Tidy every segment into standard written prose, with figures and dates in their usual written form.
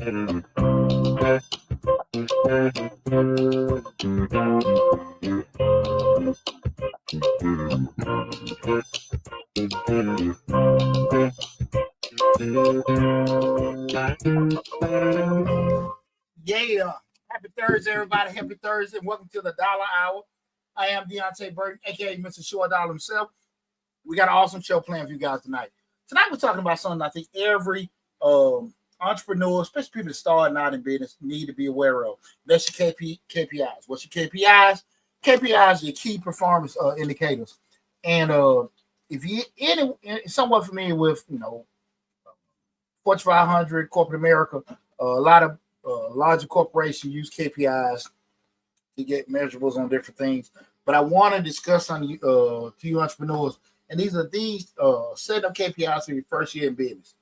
Yeah. Happy Thursday, everybody. Happy Thursday. Welcome to the Dollar Hour. I am Deonte Burden, aka Mr. Short Dollar himself. We got an awesome show planned for you guys tonight. Tonight we're talking about something I think every entrepreneur, especially people that starting out in business, need to be aware of. That's your KPIs. What's your KPIs? KPIs are your key performance indicators. And if you somewhat familiar with, Fortune 500, corporate America, a lot of larger corporations use KPIs to get measurables on different things. But I want to discuss on you to you entrepreneurs, and these setting up KPIs for your first year in business.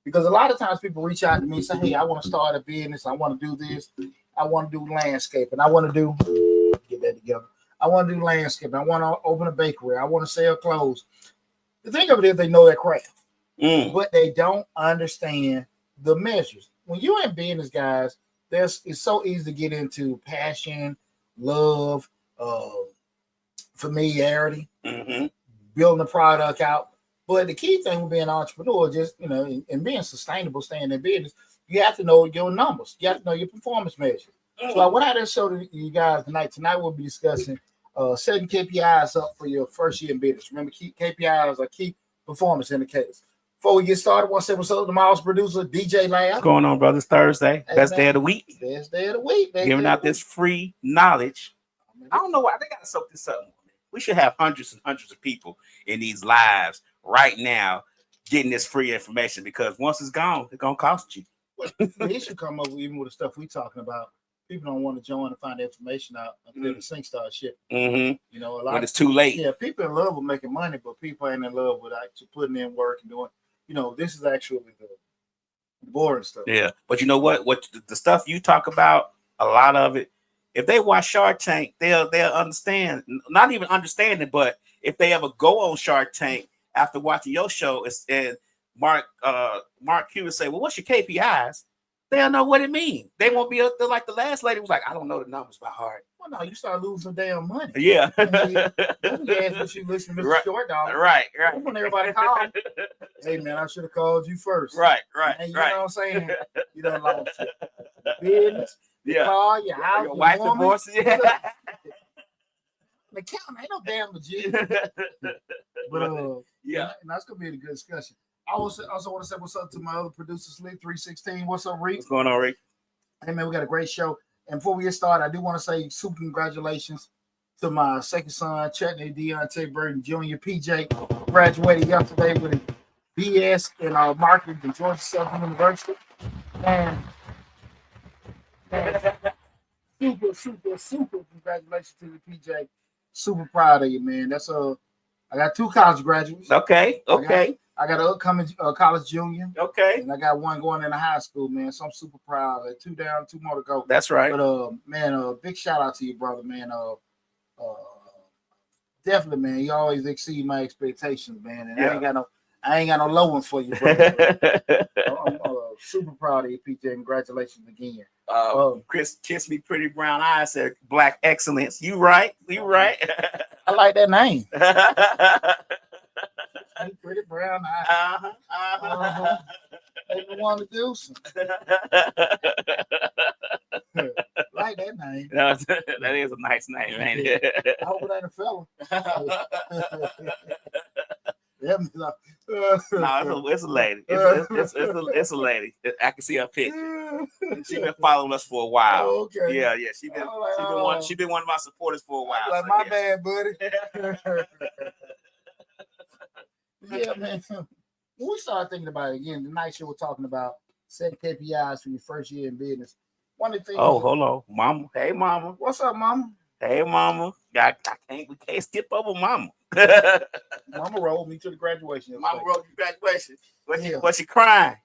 Because a lot of times people reach out to me and say, "Hey, I want to start a business. I want to do this. I want to do landscaping. I want to get that together. I want to do landscaping. I want to open a bakery. I want to sell clothes." The thing of it is, they know their craft, but they don't understand the measures. When you're in business, guys, it's so easy to get into passion, love, familiarity, building the product out. But the key thing with being an entrepreneur, and being sustainable, staying in business, you have to know your numbers. You have to know your performance measures. So what I just showed you guys tonight we'll be discussing setting KPIs up for your first year in business. Remember, KPIs are key performance indicators. Before we get started, I want to say what's up to my house producer, DJ Lab. What's going on, brothers? Thursday, best day of the week. Best day of the week, baby. Giving out this free knowledge. I don't know why they got to soak this up. We should have hundreds and hundreds of people in these lives right now getting this free information, because once it's gone, it's going to cost you. The issue come up even with the stuff we're talking about. People don't want to join and find the information out until the sync starts shipping. A lot when it's too late. Yeah, people in love with making money, but people ain't in love with actually putting in work and doing. This is actually the boring stuff. Yeah, but you know what? What the stuff you talk about, a lot of it, if they watch Shark Tank, they'll understand. Not even understand it, but if they ever go on Shark Tank after watching your show, and Mark Cuban say, "Well, what's your KPIs?" They'll know what it means. They won't be up there like the last lady was like, "I don't know the numbers by heart." Well, no, you start losing some damn money. Yeah. When she listen to Mr. Short Dollar. Right. When everybody called, "Hey man, I should have called you first." Right. And you know what I'm saying? You done lost it. Business, your car, your house, your wife woman. divorces. Yeah. The count ain't no damn legit. But yeah, and that's gonna be a good discussion. I also want to say what's up to my other producers, Lee 316. What's up, Reek? What's going on, Reek? Hey man, we got a great show. And before we get started, I do want to say super congratulations to my second son, Chetney Deonte Burden Jr. PJ, graduated yesterday with a BS in marketing from Georgia Southern University. And super congratulations to you, PJ. Super proud of you, man. I got 2 college graduates. Okay. I got an upcoming college junior. Okay. And I got one going into high school, man. So I'm super proud. 2 down, 2 more to go. That's right. But man, big shout out to you, brother, man. Definitely, man. You always exceed my expectations, man. And yeah. I ain't got no low one for you, brother. I'm super proud of you, PJ. Congratulations again. Chris kissed me pretty brown eyes, said black excellence. You right. I like that name. Pretty brown eyes. They want to do something. Like that name. That is a nice name, ain't it? I hope it ain't a fella. No, it's a lady. It's a lady. I can see her picture. She's been following us for a while. Oh, okay. Yeah. She's been one of my supporters for a while. Like, my bad, buddy. Yeah, man. When we started thinking about it again, the night show we're talking about setting KPIs for your first year in business. One of the things. Oh, hold on, Mama. Hey, Mama. What's up, Mama? Hey, Mama. We can't skip over Mama. Mama rolled me to the graduation. Mama rolled you to graduation. Was she crying?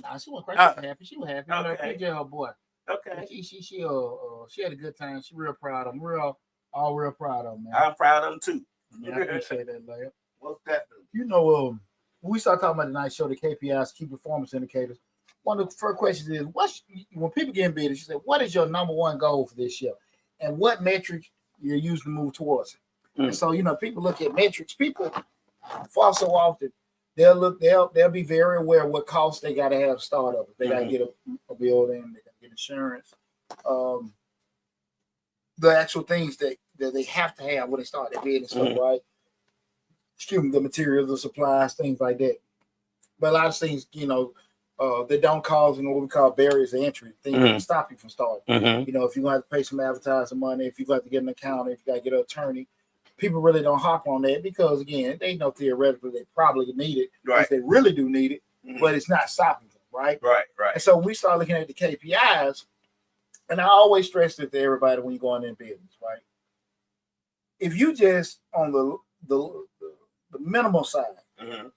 Nah, she wasn't crying. She was happy. She was happy. Okay. PJ, her boy. Okay. She had a good time. She real proud of him. Real proud of him, man. I'm proud of him too. Man, I appreciate that, Leia. What's that? When we start talking about the night show, the KPIs, key performance indicators. one of the first questions is, when people get in business, you say, what is your number one goal for this year? And what metric you're using to move towards it? And so, people look at metrics. People, far so often, they'll be very aware of what costs they got to have to start up. If they got to get a building, they got to get insurance, the actual things that they have to have when they start their business, right? Excuse me, the materials, the supplies, things like that. But a lot of things, they don't cause what we call barriers to entry, things that can stop you from starting. If you're going to have to pay some advertising money, if you got to get an accountant, if you got to get an attorney, people really don't hop on that because, again, they know theoretically they probably need it. Right. They really do need it, but it's not stopping them, right? Right. And so we start looking at the KPIs, and I always stress it to everybody when you're going in business, right? If you just on the minimal side,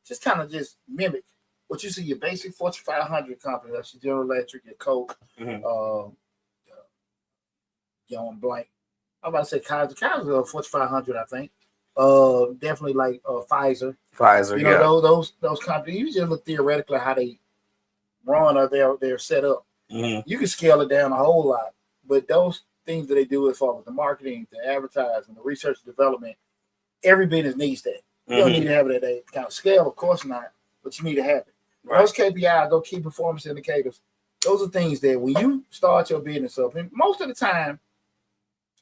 just kind of just mimic what you see your basic Fortune 500 company, that's your General Electric, your Coke, blank. I'm about to say Kaiser. Kaiser is Fortune 500, I think. Definitely like Pfizer. Those companies. You just look theoretically how they run or they're set up. You can scale it down a whole lot, but those things that they do as far as the marketing, the advertising, the research and development, every business needs that. You don't need to have it at that kind of scale, of course not, but you need to have it. Right. Those KPIs, those key performance indicators, those are things that when you start your business up, and most of the time,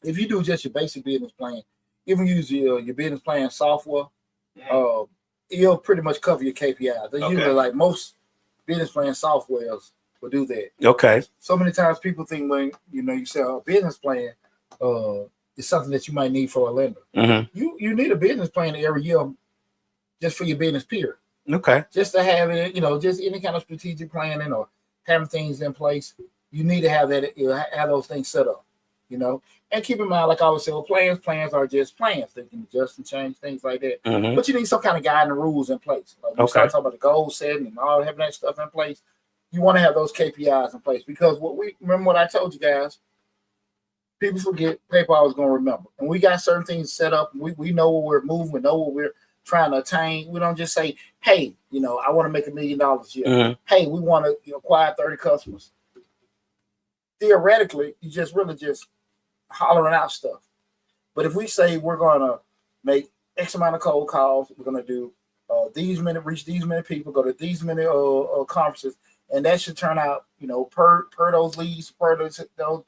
if you do just your basic business plan, even use your business plan software, it'll pretty much cover your KPIs. They usually, like most business plan softwares, will do that. Okay. So many times people think when you sell a business plan, it's something that you might need for a lender. You need a business plan every year just for your business period. Okay. Just to have it, just any kind of strategic planning or having things in place, you need to have that, have those things set up, And keep in mind, like I always say, plans are just plans. They can adjust and change, things like that. But you need some kind of guiding rules in place. Like you start talking about the goal setting and all having that stuff in place. You want to have those KPIs in place because remember what I told you guys. People forget, PayPal is going to remember. And we got certain things set up. We know what we're moving. We know what we're trying to attain. We don't just say, hey, I want to make $1 million a year. Hey, we want to acquire 30 customers. Theoretically, you just really just hollering out stuff. But if we say we're going to make X amount of cold calls, we're going to do reach these many people, go to these many conferences, and that should turn out, per those leads, per those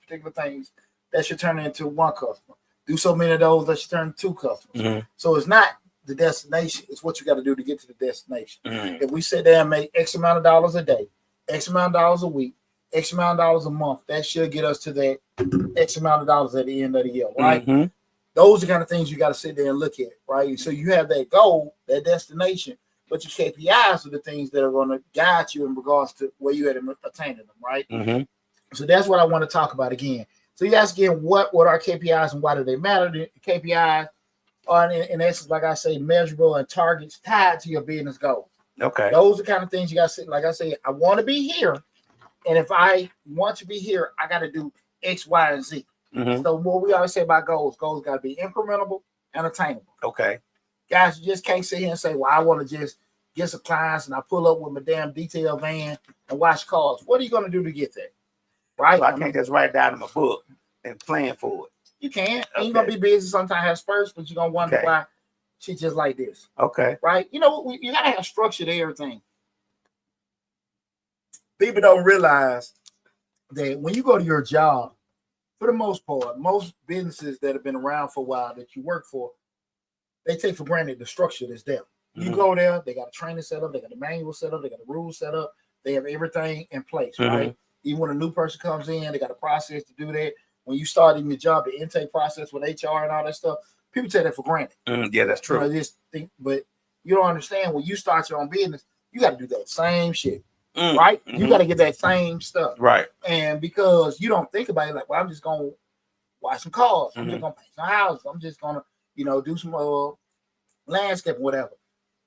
particular things, that should turn into one customer. Do so many of those, that should turn into 2 customers. So it's not the destination, it's what you got to do to get to the destination. If we sit there and make X amount of dollars a day, X amount of dollars a week, X amount of dollars a month, that should get us to that X amount of dollars at the end of the year, right? Those are the kind of things you got to sit there and look at, right? So you have that goal, that destination, but your KPIs are the things that are going to guide you in regards to where you at attaining them, right? So that's what I want to talk about again. So you ask again, what are KPIs and why do they matter? The KPIs are, in essence, like I say, measurable and targets tied to your business goals. Okay. Those are the kind of things you got to say. Like I say, I want to be here. And if I want to be here, I got to do X, Y, and Z. So what we always say about goals got to be incrementable and attainable. Okay. Guys, you just can't sit here and say, well, I want to just get some clients and I pull up with my damn detail van and watch cars. What are you going to do to get there? Right? So I can't just write it down in my book and plan for it. You can. Okay. And you're going to be busy sometimes have spurts, but you're going to wonder why she's just like this. Okay. Right? You got to have structure to everything. People don't realize that when you go to your job, for the most part, most businesses that have been around for a while that you work for, they take for granted the structure that's there. You go there, they got a training set up, they got a manual set up, they got the rules set up, they have everything in place, right? Even when a new person comes in, they got a process to do that. When you start in your job, the intake process with HR and all that stuff, people take that for granted. Yeah, that's true. But you don't understand when you start your own business, you got to do that same shit, right? You got to get that same stuff, right? And because you don't think about it, like, well, I'm just gonna watch some cars, I'm just gonna paint some houses, I'm just gonna, do some landscape, whatever.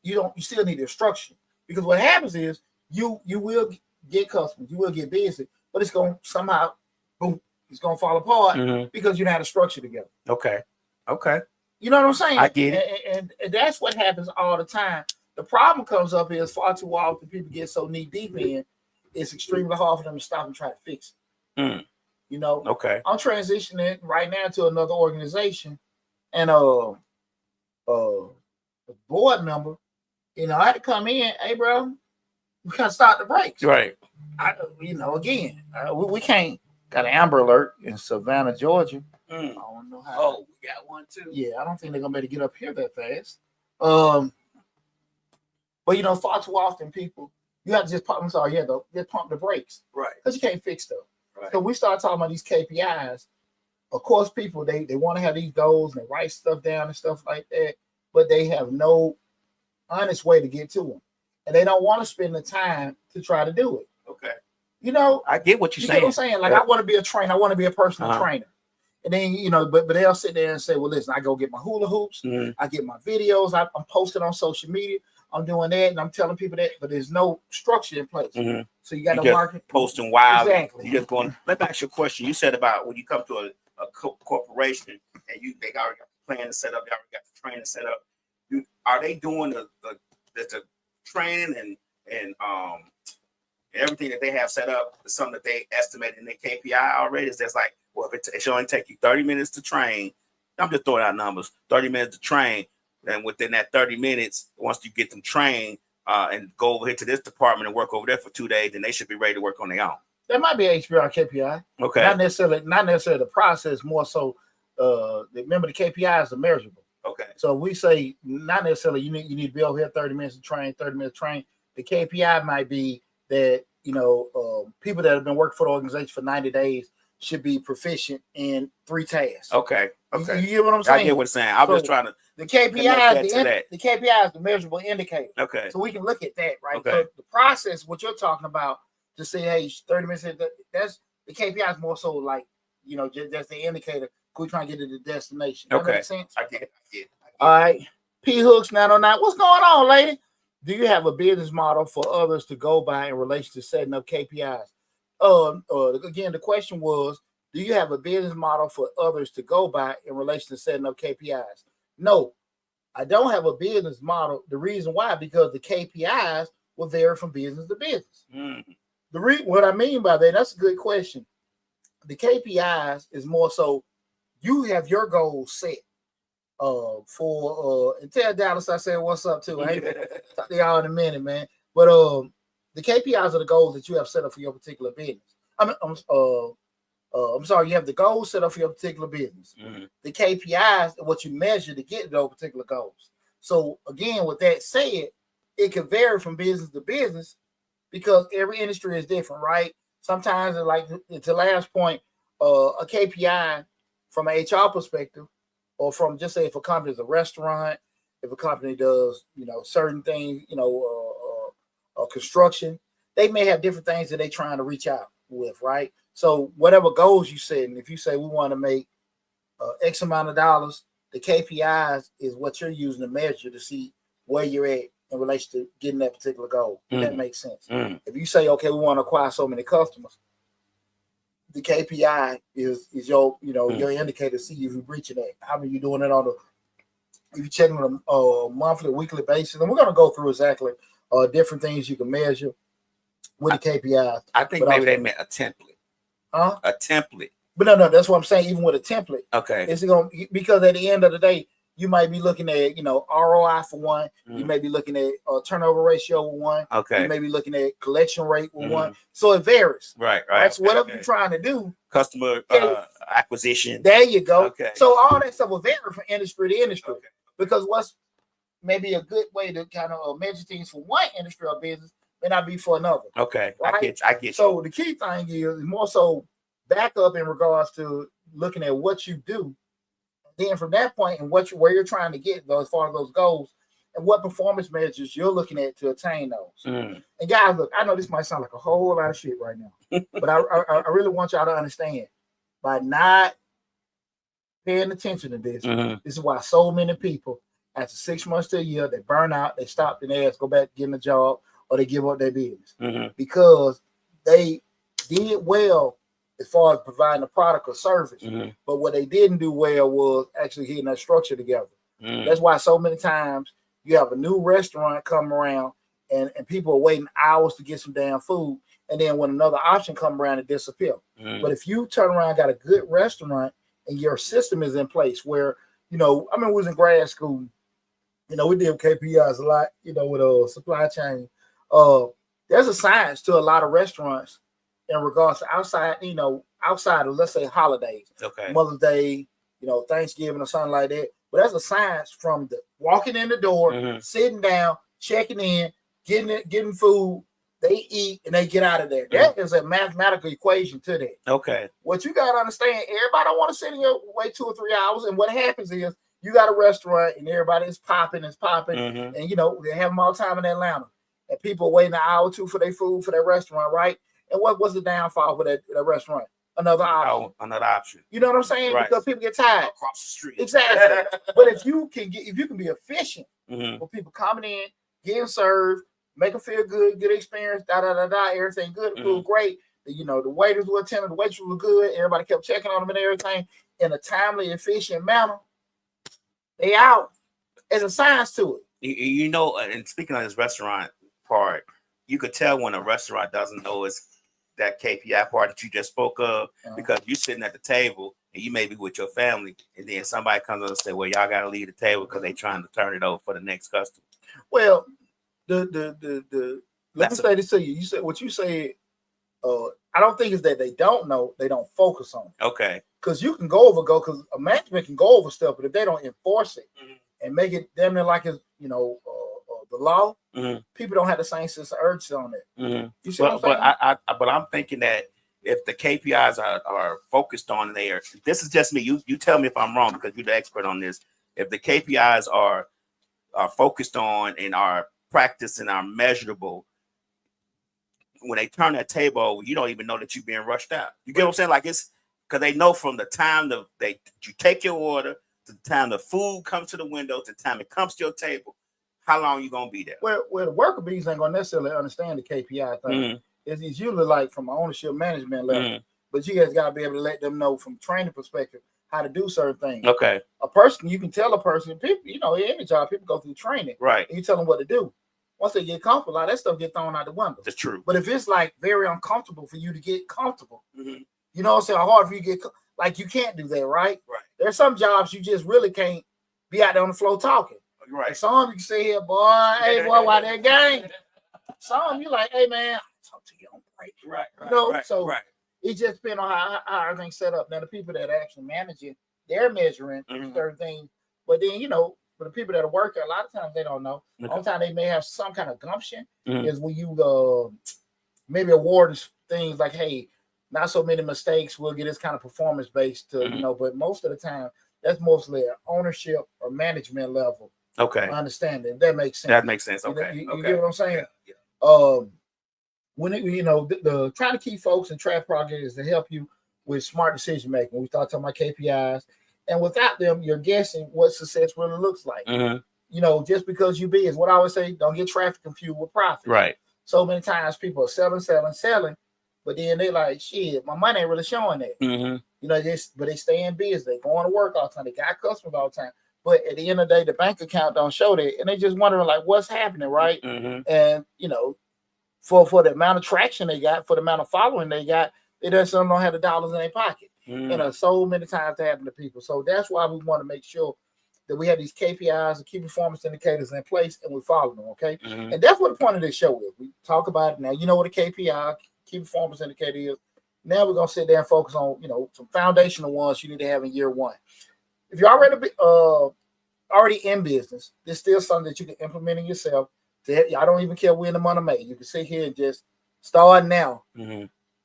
You still need the structure because what happens is you will get customers, you will get busy, but it's gonna somehow, boom, it's gonna fall apart because you don't have a structure together. Okay. You know what I'm saying? I get it. And that's what happens all the time. The problem comes up is far too often people get so knee deep in it's extremely hard for them to stop and try to fix it. You know, Okay. I'm transitioning right now to another organization, and the board member, you know, I had to come in. Hey, bro, we gotta start the brakes. Right. You know, again, we can't. Got an Amber Alert in Savannah, Georgia. I don't know how. Oh, we got one too. Yeah, I don't think they're gonna be able to get up here that fast. But you know, far too often people, you have to just pump. I'm sorry, yeah, just pump the brakes, Right. because you can't fix stuff. Right. So we start talking about these KPIs. Of course, people they want to have these goals and they write stuff down and stuff like that, but they have no honest way to get to them, and they don't want to spend the time to try to do it. Okay. You know, I get what you're you saying. get what I'm saying? Like, I want to be a trainer. I want to be a personal trainer. And then, you know, but they'll sit there and say, well, listen, I go get my hula hoops. I get my videos. I'm posting on social media. I'm doing that, and I'm telling people that, but there's no structure in place. So you got to market. Posting wild. Exactly. You just going. Let me ask you a question. You said about when you come to a corporation and they already got the plan set up, they already got the training set up. Are they doing the training and everything that they have set up is something that they estimate in their KPI already? Is that's like, well, if it should only take you 30 minutes to train, I'm just throwing out numbers, 30 minutes to train, and within that 30 minutes, once you get them trained and go over here to this department and work over there for 2 days, then they should be ready to work on their own. That might be HBR KPI. Okay. Not necessarily the process, more so remember the KPI is the measurable. Okay. So we say not necessarily you need to be over here 30 minutes to train, 30 minutes to train. The KPI might be that, you know, people that have been working for the organization for 90 days should be proficient in 3 tasks. Okay. You get what I'm saying? I get what you're saying. I'm just trying to. The KPI, the KPI is the measurable indicator. Okay. So we can look at that, right? Okay. So the process, what you're talking about, to say, hey, 30 minutes, that's the KPI is more so like, you know, just the indicator. We're trying to get to the destination. That makes sense? I get it. All right. P Hooks 909. What's going on, lady? Do you have a business model for others to go by in relation to setting up KPIs? Again, the question was, do you have a business model for others to go by in relation to setting up KPIs? No, I don't have a business model. The reason why, because the KPIs will vary from business to business. What I mean by that's a good question. The KPIs is more so you have your goals set for and tell Dallas I said what's up too. I ain't talk to y'all in a minute, man. But the KPIs are the goals that you have set up for your particular business. I'm sorry, you have the goals set up for your particular business. The KPIs are what you measure to get those particular goals. So again, with that said, it can vary from business to business because every industry is different, right? Sometimes, like to last point, a KPI from an HR perspective, or from just say if a company is a restaurant, if a company does, you know, certain things, you know, construction, they may have different things that they're trying to reach out with, right? So whatever goals you set, and if you say we want to make X amount of dollars, the KPIs is what you're using to measure to see where you're at in relation to getting that particular goal. That makes sense. If you say, okay, we want to acquire so many customers, the KPI is your, you know, your indicator to see if you're reaching that. How are you doing it if you're checking on a monthly, weekly basis? And we're going to go through exactly different things you can measure with the KPIs. I think maybe they meant a template. A template. But no, that's what I'm saying. Even with a template, okay, it's going because at the end of the day, you might be looking at, you know, ROI for one. You may be looking at turnover ratio with one. Okay, you may be looking at collection rate with one. So it varies. Right. That's whatever you're trying to do. Customer acquisition. There you go. Okay. So all that stuff will vary from industry to industry because what's maybe a good way to kind of measure things for one industry or business may not be for another. Okay, right? I get you. So the key thing is more so back up in regards to looking at what you do. Then from that point and where you're trying to get those, as far as those goals and what performance measures you're looking at to attain those. And guys, look, I know this might sound like a whole lot of shit right now, but I really want y'all to understand by not paying attention to this, this is why so many people after 6 months to a year, they burn out, they stop and they ask, go back to getting a job or they give up their business because they did well as far as providing a product or service. But what they didn't do well was actually getting that structure together. That's why so many times you have a new restaurant come around and people are waiting hours to get some damn food, and then when another option come around, it disappear. But if you turn around, got a good restaurant, and your system is in place where, you know, I mean, we was in grad school, you know, we did KPIs a lot, you know, with supply chain. There's a science to a lot of restaurants in regards to outside of, let's say, holidays, Mother's Day, you know, Thanksgiving or something like that. But there's a science from the walking in the door, sitting down, checking in, getting food, they eat, and they get out of there. That is a mathematical equation to that. Okay. What you got to understand, everybody don't want to sit in your wait 2 or 3 hours. And what happens is you got a restaurant and everybody is popping, and, you know, they have them all the time in Atlanta. And people waiting an hour or two for their food for their restaurant, right? And what was the downfall for that restaurant? Another option. Oh, another option. You know what I'm saying? Right. Because people get tired. Across the street. Exactly. But if you can be efficient with people coming in, getting served, make them feel good, good experience, everything good, food great. You know, the waiters were attentive, the waitresses were good, everybody kept checking on them and everything in a timely, efficient manner. They out. There's a science to it. You know, and speaking of this restaurant part, you could tell when a restaurant doesn't know it's that KPI part that you just spoke of, because you're sitting at the table and you may be with your family, and then somebody comes up and say, well, y'all got to leave the table because they're trying to turn it over for the next customer. Well, let me say this to you. You said what you said. I don't think it's that they don't know, they don't focus on it. Okay. Because you can because a management can go over stuff, but if they don't enforce it and make it damn near like it's, you know, the law, people don't have the same sense of urgency on it. You see what I'm saying? But I'm thinking that if the KPIs are focused on there, this is just me. You tell me if I'm wrong, because you're the expert on this. If the KPIs are focused on and are practiced and are measurable, when they turn that table over, you don't even know that you're being rushed out. You get what I'm saying? Like, it's because they know from the time you take your order to the time the food comes to the window to the time it comes to your table, how long you gonna be there? Well, the worker bees ain't gonna necessarily understand the KPI thing. It's usually like from an ownership management level, but you guys gotta be able to let them know from training perspective how to do certain things. Okay. A person, you can tell a person, people, you know, in any job, people go through training, right? And you tell them what to do. Once they get comfortable, a lot of that stuff get thrown out the window. That's true. But if it's like very uncomfortable for you to get comfortable, you know what I'm saying? Hard for you to get like you can't do that, right? Right. There's some jobs you just really can't be out there on the floor talking. Right. And some you can say here, boy, hey boy, why that game? Some you like, hey man, I'll talk to you on break. Right. You know, it just depends on how everything's set up. Now the people that are actually managing, they're measuring certain things, but then you know, for the people that are working, a lot of times they don't know. Okay. All the time they may have some kind of gumption is when you maybe award things like, hey, not so many mistakes, we'll get this kind of performance based to, you know, but most of the time that's mostly an ownership or management level. Okay. Understanding. That makes sense. That makes sense. Okay. You get what I'm saying? Yeah. When you know, the trying to keep folks and track progress is to help you with smart decision making. We start talking about KPIs. And without them, you're guessing what success really looks like. You know, just because you is what I always say, don't get traffic confused with profit. Right. So many times people are selling, but then they like, shit, my money ain't really showing that. You know, but they stay in business. They going to work all the time. They got customers all the time. But at the end of the day, the bank account don't show that. And they just wondering like what's happening, right? And, you know, for the amount of traction they got, for the amount of following they got, they just don't have the dollars in their pocket. You know, so many times to happen to people. So that's why we want to make sure that we have these KPIs and key performance indicators in place and we follow them, okay? And that's what the point of this show is. We talk about it now. You know what a KPI, key performance indicator is. Now we're going to sit there and focus on, you know, some foundational ones you need to have in year one. If you're already in business, there's still something that you can implement in yourself. I don't even care when the money made. You can sit here and just start now.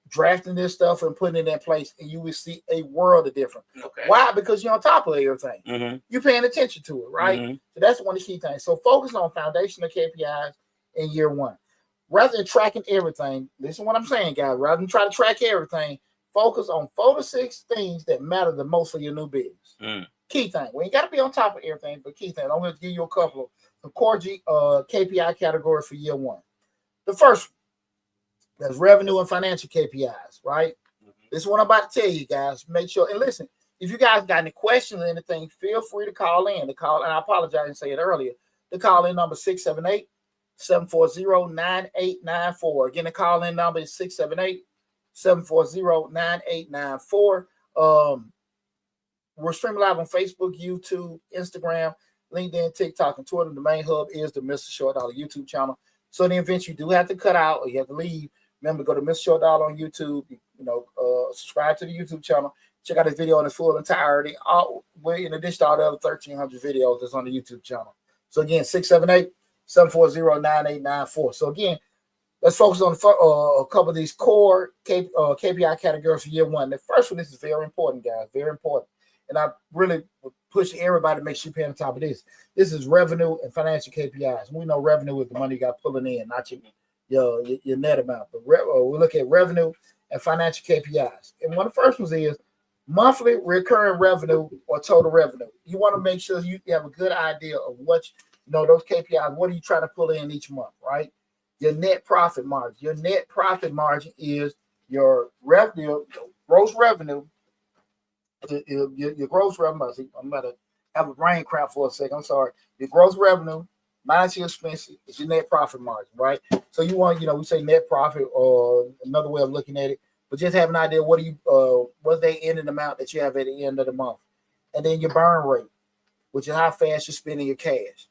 Drafting this stuff and putting it in place, and you will see a world of difference. Okay. Why? Because you're on top of everything. You're paying attention to it, right? So that's one of the key things. So focus on foundational KPIs in year one. Rather than tracking everything, listen to what I'm saying, guys. Rather than try to track everything, focus on 4 to 6 things that matter the most for your new business. Key thing. We ain't got to be on top of everything, but key thing. I'm going to give you a couple of core KPI categories for year one. The first one, that's revenue and financial KPIs, right? This is what I'm about to tell you guys. Make sure, and listen, if you guys got any questions or anything, feel free to call in. And I apologize and say it earlier. The call in number 678 740-9894. Again, the call-in number is 678-740-9894. We're streaming live on Facebook, YouTube, Instagram, LinkedIn, TikTok, and Twitter. The main hub is the Mr. Short Dollar YouTube channel. So in the event you do have to cut out or you have to leave, remember, go to Mr. Short Dollar on YouTube. Subscribe to the YouTube channel. Check out this video in its full entirety. In addition to all the other 1,300 videos that's on the YouTube channel. So again, 678-740-9894. So again, let's focus on a couple of these core KPI categories for year one. The first one, this is very important, guys, very important. And I really would push everybody to make sure you pay on top of this. This is revenue and financial KPIs. We know revenue is the money you got pulling in, not your net amount. But we look at revenue and financial KPIs. And one of the first ones is monthly recurring revenue or total revenue. You want to make sure you have a good idea of what, those KPIs, what are you trying to pull in each month, right? Your net profit margin. Your net profit margin is your revenue, gross revenue. Your gross revenue. I'm about to have a brain cramp for a second. I'm sorry. Your gross revenue minus your expenses is your net profit margin, right? So you want, we say net profit, or another way of looking at it, but just have an idea what's the ending amount that you have at the end of the month, and then your burn rate, which is how fast you're spending your cash.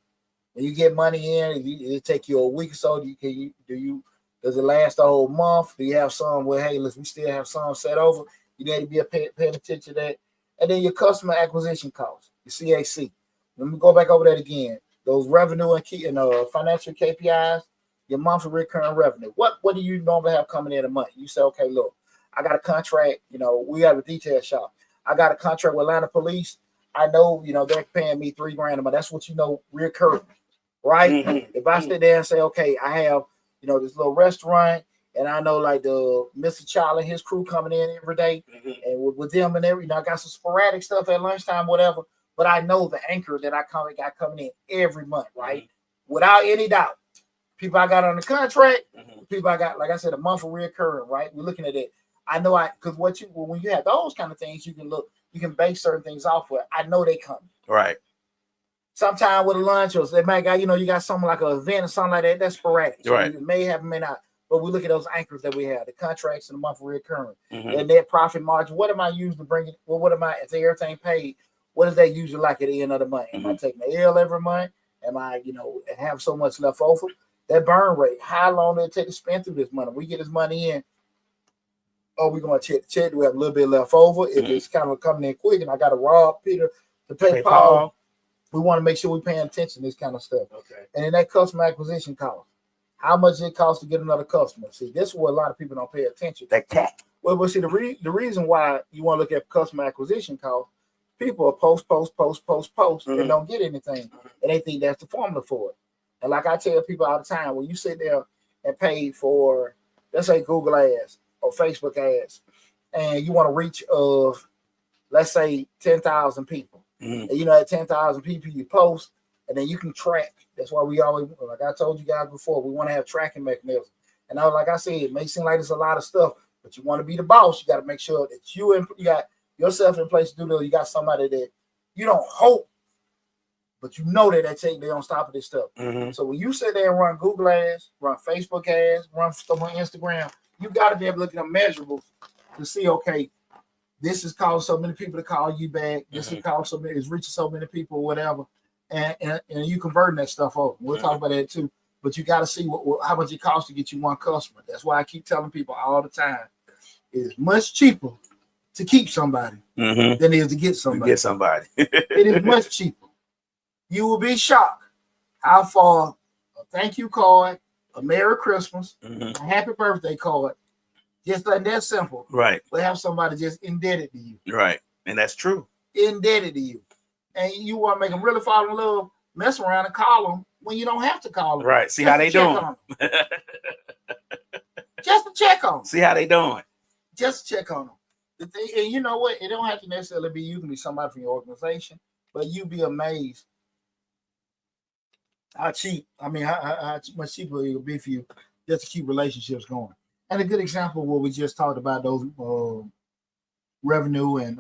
When you get money in, it take you a week or so. Does it last the whole month? Do you have some where, hey, we still have some set over? You need to be paying attention to that. And then your customer acquisition costs, your CAC. Let me go back over that again. Those revenue and financial KPIs, your monthly recurring revenue. What do you normally have coming in a month? You say, okay, look, I got a contract. We have a detail shop. I got a contract with Atlanta Police. I know, they're paying me $3,000 a month. That's what recurring, right? Mm-hmm. If I sit there and say, okay, I have, this little restaurant, and I know like the Mr. Charlie and his crew coming in every day, mm-hmm. and with them and every, I got some sporadic stuff at lunchtime, whatever. But I know the anchor that I got coming in every month, right? Mm-hmm. Without any doubt. People I got on the contract, mm-hmm. people I got, like I said, a monthly recurring, right? We're looking at it. I know because when you have those kind of things, you can base certain things off of. I know they come. Right. Sometime with a lunch, or they might got, you got something like an event or something like that. That's sporadic. So right. It may happen, may not. But we look at those anchors that we have, the contracts and the monthly recurring, mm-hmm. the net profit margin. What am I using to bring it? Well, what am I, if everything paid, what is that usually like at the end of the month? Mm-hmm. Am I taking the L every month? Am I, have so much left over? That burn rate, how long did it take to spend through this money? We get this money in. Oh, we're going to check. Do we have a little bit left over? If it's kind of coming in quick and I got to rob Peter to pay Paul, we want to make sure we're paying attention to this kind of stuff. Okay. And then that customer acquisition cost. How much it costs to get another customer? See, this is what a lot of people don't pay attention to. That CAC. Well, see, the reason why you want to look at customer acquisition cost, people are post, mm-hmm. and don't get anything. And they think that's the formula for it. And like I tell people all the time, when you sit there and pay for, let's say, Google ads or Facebook ads, and you want to reach let's say 10,000 people, mm-hmm. and at 10,000 people you post, and then you can track. That's why we always, like I told you guys before, we want to have tracking mechanisms. And like I said, it may seem like there's a lot of stuff, but you want to be the boss. You got to make sure that you got yourself in place to do that. You got somebody that you don't hope, but that they don't stop at this stuff. Mm-hmm. So when you sit there and run Google ads, run Facebook ads, run stuff on Instagram, you got to be able to look at the measurables to see, okay, this has caused so many people to call you back. This mm-hmm. has caused so many, it's reaching so many people, or whatever. And you converting that stuff over. We'll mm-hmm. talk about that too. But you got to see how much it costs to get you one customer. That's why I keep telling people all the time, it's much cheaper to keep somebody mm-hmm. than it is to get somebody. It is much cheaper. You will be shocked how far a thank you card, a Merry Christmas, mm-hmm. a Happy Birthday card, just like that simple. Right. Will have somebody just indebted to you. Right. And that's true. Indebted to you. And you want to make them really fall in love, mess around and call them when you don't have to call them. Right. See how they doing. Just to check on them. See how they doing. Just to check on them. And you know what? It don't have to necessarily be you. Can be somebody from your organization, but you'd be amazed how cheap. I mean, how much cheaper it will be for you just to keep relationships going. And a good example of what we just talked about, those revenue and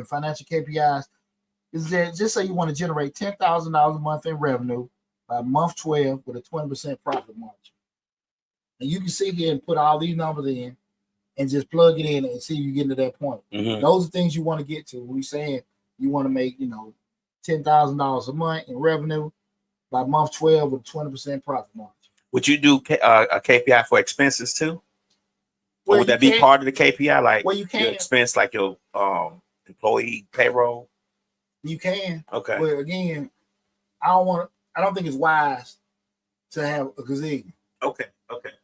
financial KPIs, is that just say you want to generate $10,000 a month in revenue by month 12 with a 20% profit margin. And you can sit here and put all these numbers in and just plug it in and see if you get to that point. Those are things you want to get to. We're saying you want to make, $10,000 a month in revenue by month 12 with a 20% profit margin. Would you do a KPI for expenses too? Or would that be part of the KPI? Like you can. Your expense, like your employee payroll? You can. Okay. But again, I don't think it's wise to have a gazillion. Okay.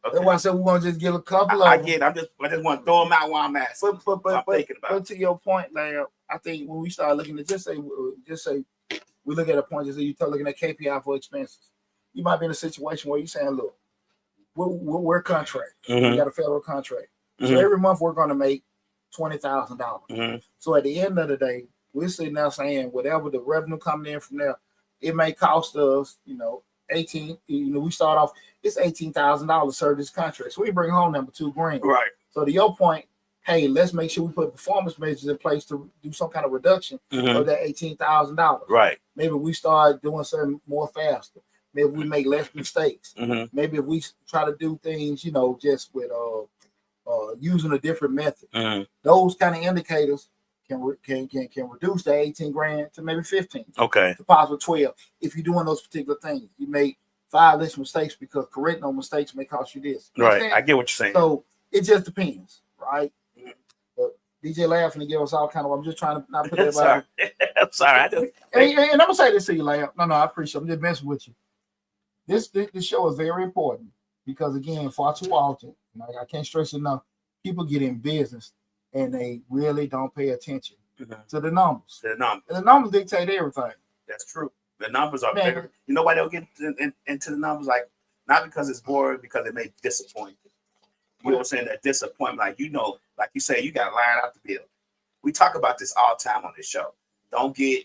That's why I said we're gonna just get a couple of I them. get it. I just want to throw them out while I'm at. But to your point, Larry, I think when we start looking at just say we look at a point, just say you start looking at KPI for expenses, you might be in a situation where you're saying, look, we're contract. We got a federal contract. So every month we're gonna make $20,000. So at the end of the day, we're sitting there saying whatever the revenue coming in from there, it may cost us, 18. We start off, it's $18,000 to serve this contract. So we bring home number $2,000. Right. So to your point, hey, let's make sure we put performance measures in place to do some kind of reduction of that $18,000. Right. Maybe we start doing something more faster. Maybe we make less mistakes. Maybe if we try to do things, just with using a different method. Those kind of indicators can reduce that $18,000 to maybe 15. Okay. To possibly 12. If you're doing those particular things, you make 5 less mistakes because correcting those mistakes may cost you this. Right. I get what you're saying. So it just depends, right? But DJ laughing to give us all kind of. I'm just trying to not put everybody. I'm sorry. And I'm gonna say this to you, Laugh. No, I appreciate it. I'm just messing with you. This show is very important because again, far too often, I can't stress enough, people get in business and they really don't pay attention to the numbers. And the numbers dictate everything. That's true. The numbers are bigger. You know why they'll get into the numbers? Like, not because it's boring, because it may disappoint you. You know what I'm saying? That disappointment, like you say, you got to line out the bill. We talk about this all the time on this show. Don't get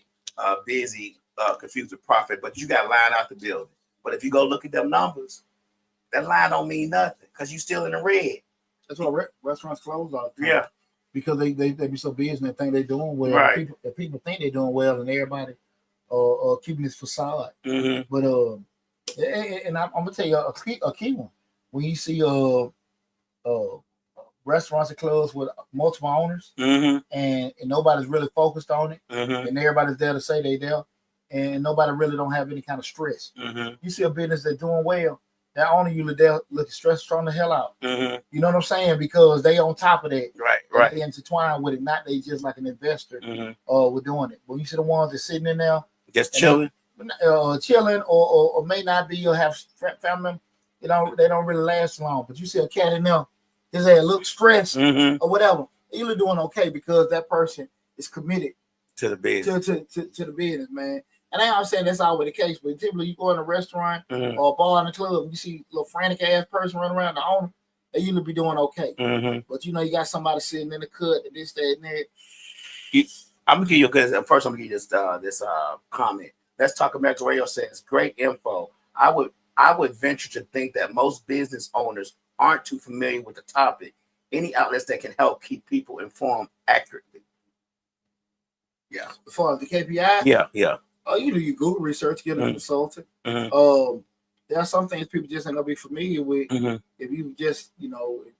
busy, confused with profit, but you got to line out the building. But if you go look at them numbers, that line don't mean nothing because you still in the red. That's why restaurants close all the time. Yeah. Because they be so busy and they think they're doing well. Right. People think they're doing well and everybody keeping this facade. But and I'm gonna tell you a key one. When you see restaurants and clubs with multiple owners and nobody's really focused on it, and everybody's there to say they there, and nobody really don't have any kind of stress. You see a business that's doing well, that owner usually there looking stressed, strong the hell out. You know what I'm saying? Because they on top of that. Right. They intertwined with it, not they just like an investor with doing it. But you see the ones that sitting in there just chilling, chilling, or may not be, or have family. They don't really last long. But you see a cat in there, his head looks stressed or whatever. They're usually doing okay because that person is committed to the business. To the business, man. And I understand that's always the case, but typically you go in a restaurant or a bar in a club, you see a little frantic ass person running around, the owner, they usually be doing okay. But you got somebody sitting in the cut and this, that, and that. I'm gonna give you first. I'm gonna give you this comment. Let's Talk America Radio says great info. I would venture to think that most business owners aren't too familiar with the topic. Any outlets that can help keep people informed accurately. Yeah. As far as the KPI? Yeah. You do your Google research, get a consultant. There are some things people just ain't gonna be familiar with if you just, if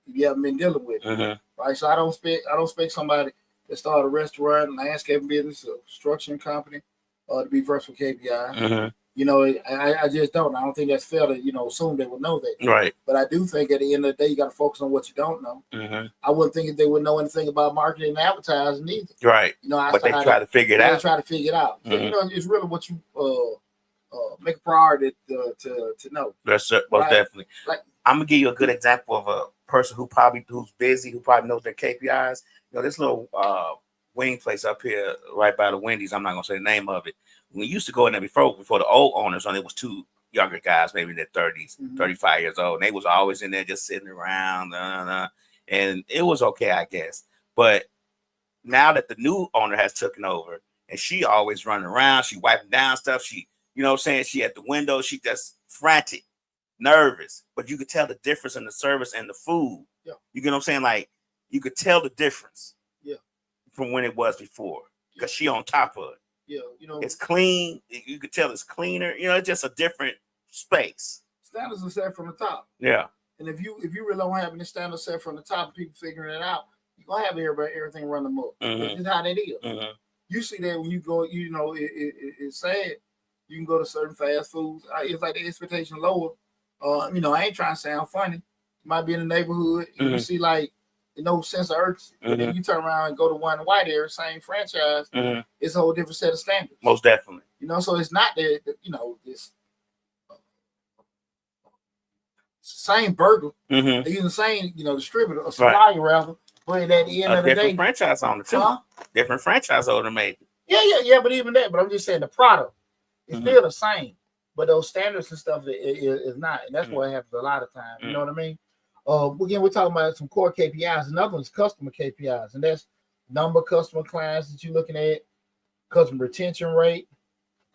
you haven't been dealing with it. Right. So I don't expect somebody that started a restaurant, landscaping business, a construction company, to be versed with KPI. I just don't. I don't think that's fair to, assume they would know that. Right. But I do think at the end of the day, you got to focus on what you don't know. I wouldn't think that they would know anything about marketing and advertising either. Right. But they try to figure it out. They try to figure it out. So, it's really what you make a priority to know. That's most definitely. I'm gonna give you a good example of a person who's busy, who probably knows their KPIs. This little wing place up here right by the Wendy's. I'm not gonna say the name of it. We used to go in there before the old owners on it was 2 younger guys, maybe in their 30s, 35 years old. And they was always in there just sitting around, and it was okay, I guess. But now that the new owner has taken over, and she always running around, she wiping down stuff. She, she at the window, she just frantic, nervous. But you could tell the difference in the service and the food. Yeah. You get what I'm saying? Like you could tell the difference. Yeah. From when it was before, because she on top of it. Yeah, it's clean. You could tell it's cleaner. It's just a different space. Standards are set from the top. Yeah. And if you really don't have any standards set from the top, people figuring it out, you're gonna have everything run them up. That's just how that is. You see that when you go, it's sad. You can go to certain fast foods. It's like the expectation lower. I ain't trying to sound funny. You might be in the neighborhood. You see like no sense of urgency. But then you turn around and go to one white area, same franchise. It's a whole different set of standards. Most definitely. So it's not that this same burger. They use the same distributor or supplier rather. But at the end of the day, different franchise owner too. Different franchise owner maybe. Yeah. But even that. But I'm just saying the product is still the same. But those standards and stuff is not, and that's what happens a lot of times. You know what I mean? Again, we're talking about some core KPIs. Another one's customer KPIs, and that's number of customer clients that you're looking at, customer retention rate,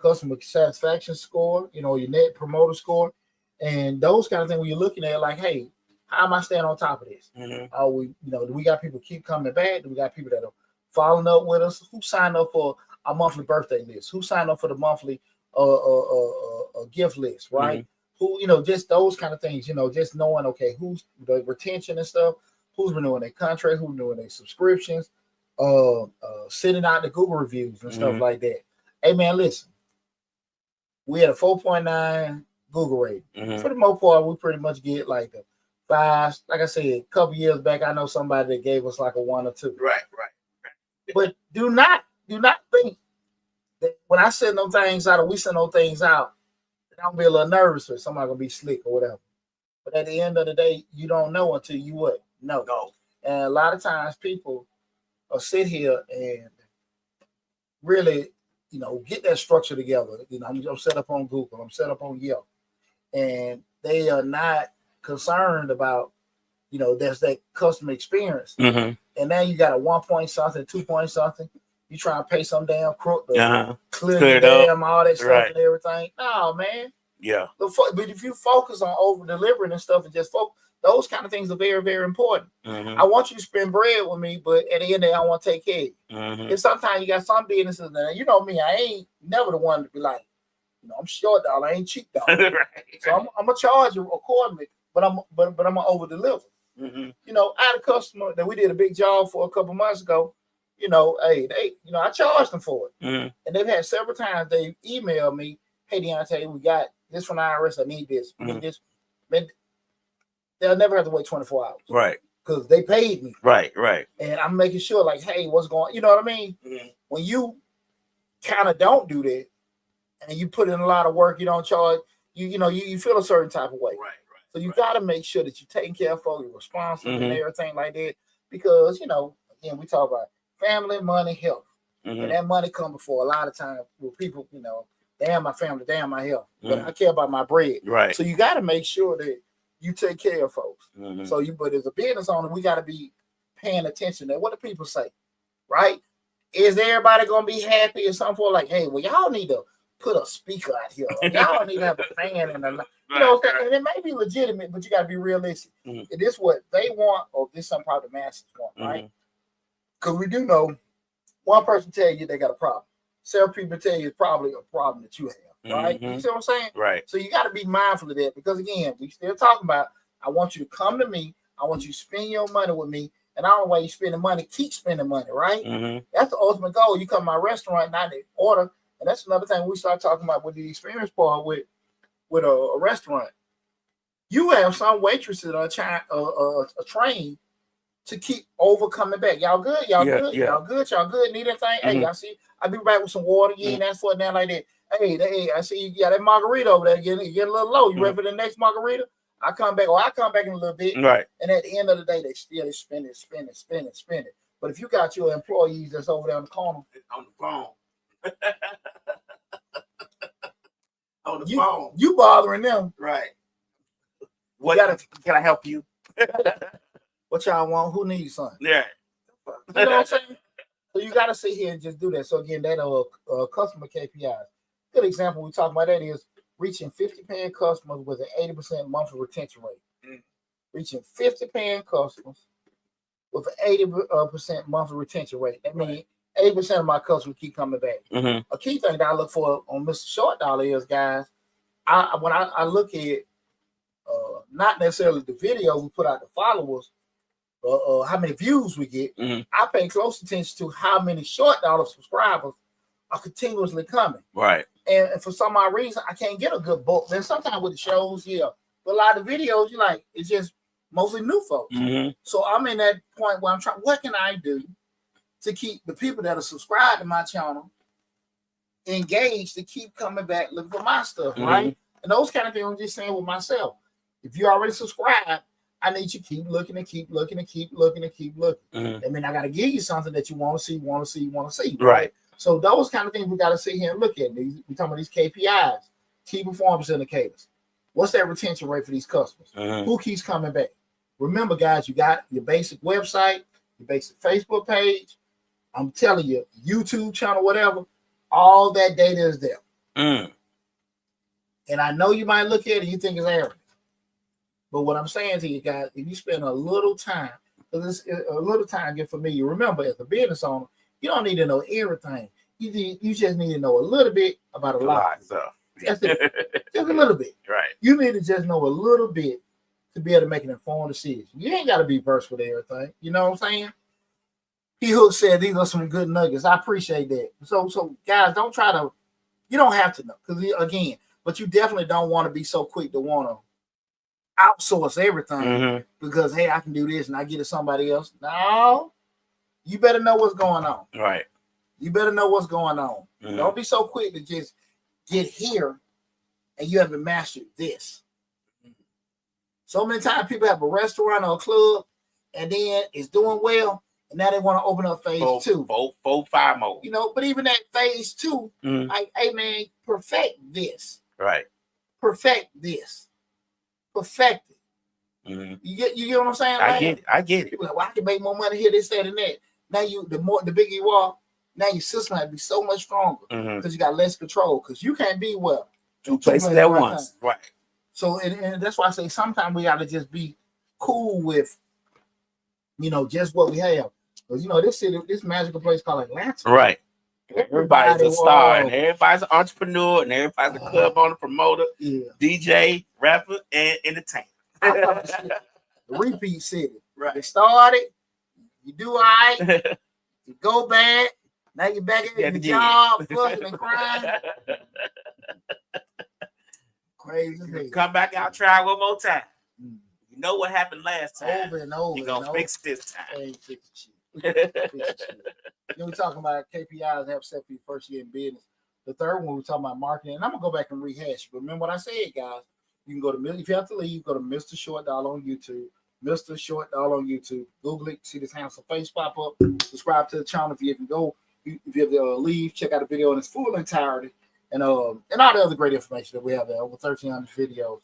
customer satisfaction score, your net promoter score, and those kind of things. When you're looking at, like, hey, how am I staying on top of this? Are we, do we got people keep coming back? Do we got people that are following up with us? Who signed up for our monthly birthday list? Who signed up for the monthly gift list, right? Who, just those kind of things, just knowing, okay, who's the retention and stuff, who's renewing their contract, who's renewing their subscriptions, sending out the Google reviews and stuff like that. Hey man, listen, we had a 4.9 Google rating. For the most part, we pretty much get like a 5. Like I said, a couple years back, I know somebody that gave us like a 1 or 2. Right. But do not think that when I send those things out or we send those things out, I'm gonna be a little nervous or somebody gonna be slick or whatever. But at the end of the day, you don't know until you what? No. And a lot of times people will sit here and really, get that structure together. I'm set up on Google, I'm set up on Yelp, and they are not concerned about, there's that customer experience. And now you got a 1 point something, 2 point something. You try to pay some damn crook to clear the damn all that stuff and everything. No, man. Yeah. But if you focus on over delivering and stuff and just focus, those kind of things are very, very important. I want you to spend bread with me, but at the end of the day, I want to take care of you. And sometimes you got some businesses that, me, I ain't never the one to be like, I'm short dollar, I ain't cheap dollar. So I'm gonna charge you accordingly, but I'm gonna over deliver. I had a customer that we did a big job for a couple months ago. I charged them for it. And they've had several times they emailed me, hey, Deonte, we got this from the IRS. I need this. I need this. Man, they'll never have to wait 24 hours. Right. Because they paid me. Right. And I'm making sure, like, hey, what's going on? You know what I mean? When you kind of don't do that and you put in a lot of work, you don't charge, you feel a certain type of way. Right. So you got to make sure that you're taking care of folks, you're responsible and everything like that. Because, again, we talk about family, money, health. And that money comes before a lot of times with people, damn my family, damn my health. But I care about my bread. Right. So you got to make sure that you take care of folks. But as a business owner, we got to be paying attention to what do people say, right? Is everybody going to be happy or something for like, hey, well, y'all need to put a speaker out here. Y'all need to have a fan and and it may be legitimate, but you got to be realistic. It is what they want or this something probably the masses want, right? Because we do know one person tell you they got a problem. Several people tell you it's probably a problem that you have, right? You see what I'm saying? Right. So you got to be mindful of that because, again, we still talking about, I want you to come to me. I want you to spend your money with me. And I don't know why you spending money. Keep spending money, right? That's the ultimate goal. You come to my restaurant, not the order. And that's another thing we start talking about with the experience part with a restaurant. You have some waitresses are trained to keep overcoming back. Y'all good? Y'all good? Y'all good? Y'all good? Need anything? Hey, I see. I'll be back with some water. You ain't asked for it now like that. Hey, I see you got that margarita over there. Getting a little low. You ready for the next margarita? I'll come back in a little bit. Right. And at the end of the day, they still spend it. But if you got your employees that's over there on the corner. On the phone. On the phone. You bothering them. Right. Can I help you? What y'all want? Who needs something? Yeah. You know what I'm saying? So you got to sit here and just do that. So again, that customer KPIs. Good example we talk about that is reaching 50 paying customers with an 80% monthly retention rate. Reaching 50 paying customers with an 80% monthly retention rate. That means 80% of my customers keep coming back. A key thing that I look for on Mr. Short Dollar is, guys, when I look at not necessarily the video we put out, the followers, how many views we get, I pay close attention to how many short dollar subscribers are continuously coming. Right. And for some odd reason, I can't get a good bulk. Then sometimes with the shows, but a lot of videos, you're like, it's just mostly new folks. So I'm in that point where I'm trying, what can I do to keep the people that are subscribed to my channel engaged, to keep coming back looking for my stuff, right? And those kind of things I'm just saying with myself. If you already subscribed, I need you to keep looking and keep looking and keep looking and keep looking. And then I got to give you something that you want to see. Right. So those kind of things we got to sit here and look at. We're talking about these KPIs, key performance indicators. What's that retention rate for these customers? Who keeps coming back? Remember, guys, you got your basic website, your basic Facebook page. I'm telling you, YouTube channel, whatever, all that data is there. And I know you might look at it and you think it's arrogant. But what I'm saying to you guys, if you spend a little time, because it's a little time, get familiar. Remember, as a business owner, you don't need to know everything. You just need to know a little bit about a lot of stuff. That's it. Just a little bit. Right. You need to just know a little bit to be able to make an informed decision. You ain't got to be versed with everything. You know what I'm saying? He who said these are some good nuggets. I appreciate that. So guys, don't try to. You don't have to know, because again, but you definitely don't want to be so quick to want to outsource everything because hey, I can do this and I get it somebody else. No, you better know what's going on. Right. You better know what's going on. Don't be so quick to just get here and you haven't mastered this. So many times people have a restaurant or a club and then it's doing well, and now they want to open up phase 2. 4, 5 more. You know, but even that phase 2, like, hey man, perfect this. Right. Perfect this. Perfect it. You get what I'm saying? I get it. People like, well, I can make more money here, this, that, and that. Now the bigger you are, now your system has to be so much stronger because you got less control. Because you can't be two places at once. Right. So and that's why I say sometimes we gotta just be cool with, just what we have. Because this magical place called Atlanta. Right. Everybody's a star, and everybody's an entrepreneur, and everybody's a club owner, promoter, DJ, rapper, and entertainer. The repeat city. Right. They started, you do all right, you go back, now you're back at your job, fussing and crying. Crazy. Come back out, try one more time. You know what happened last time. Over and over. You're going to fix it this time. Ain't fix shit. We're talking about KPIs have set for your first year in business. The third one, we're talking about marketing. And I'm going to go back and rehash. But remember what I said, guys. You can go to, if you have to leave, go to Mr. Short Dollar on YouTube. Mr. Short Dollar on YouTube. Google it. See this handsome face pop up. Subscribe to the channel. If you have to leave, check out the video in its full entirety. And all the other great information that we have there. Over 1,300 videos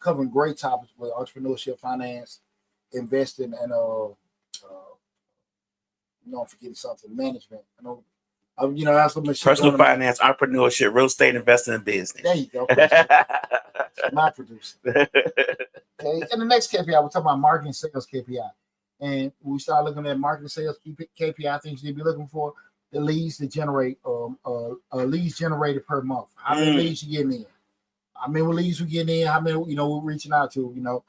covering great topics with entrepreneurship, finance, investing, and I'm forgetting something, management. That's what personal finance, entrepreneurship, real estate, investing, and business. There you go. My producer. Okay. And the next KPI, we're talking about marketing sales KPI. And we start looking at marketing sales KPI, things you need to be looking for. The leads that generate, leads generated per month. How many leads you getting in? How many leads we getting in? How many, we're reaching out to,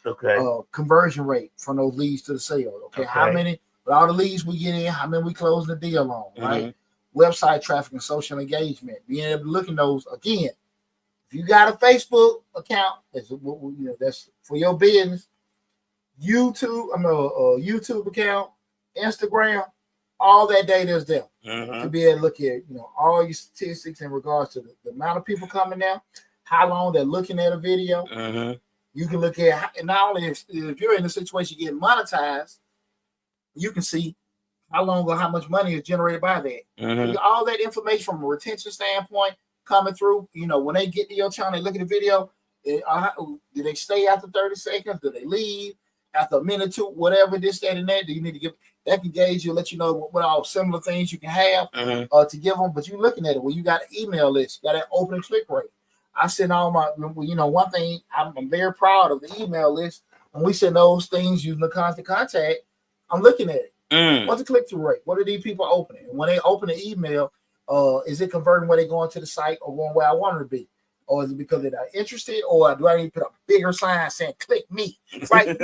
conversion rate from those leads to the sale. Okay. How many, with all the leads we get in, how many we closing the deal on, right? Website traffic and social engagement. Being able to look in those again. If you got a Facebook account, that's for your business. YouTube account, Instagram, all that data is there to be able to look at, all your statistics in regards to the amount of people coming there, how long they're looking at a video. You can look at, and not only if you're in a situation getting monetized, you can see how long or how much money is generated by that. All that information from a retention standpoint coming through, when they get to your channel, they look at the video, do they stay after 30 seconds? Do they leave after a minute or two? Whatever, this, that, and that. Do you need to give that can gauge you, let you know what all similar things you can have to give them. But you're looking at it when you got an email list, you got that open click rate. I send all my, one thing I'm very proud of the email list. When we send those things using the constant contact, I'm looking at it. What's the click-through rate? What are these people opening? And when they open the email, is it converting where they going to the site or going where I want it to be? or is it because they're not interested, or do I need to put a bigger sign saying "click me"? Right?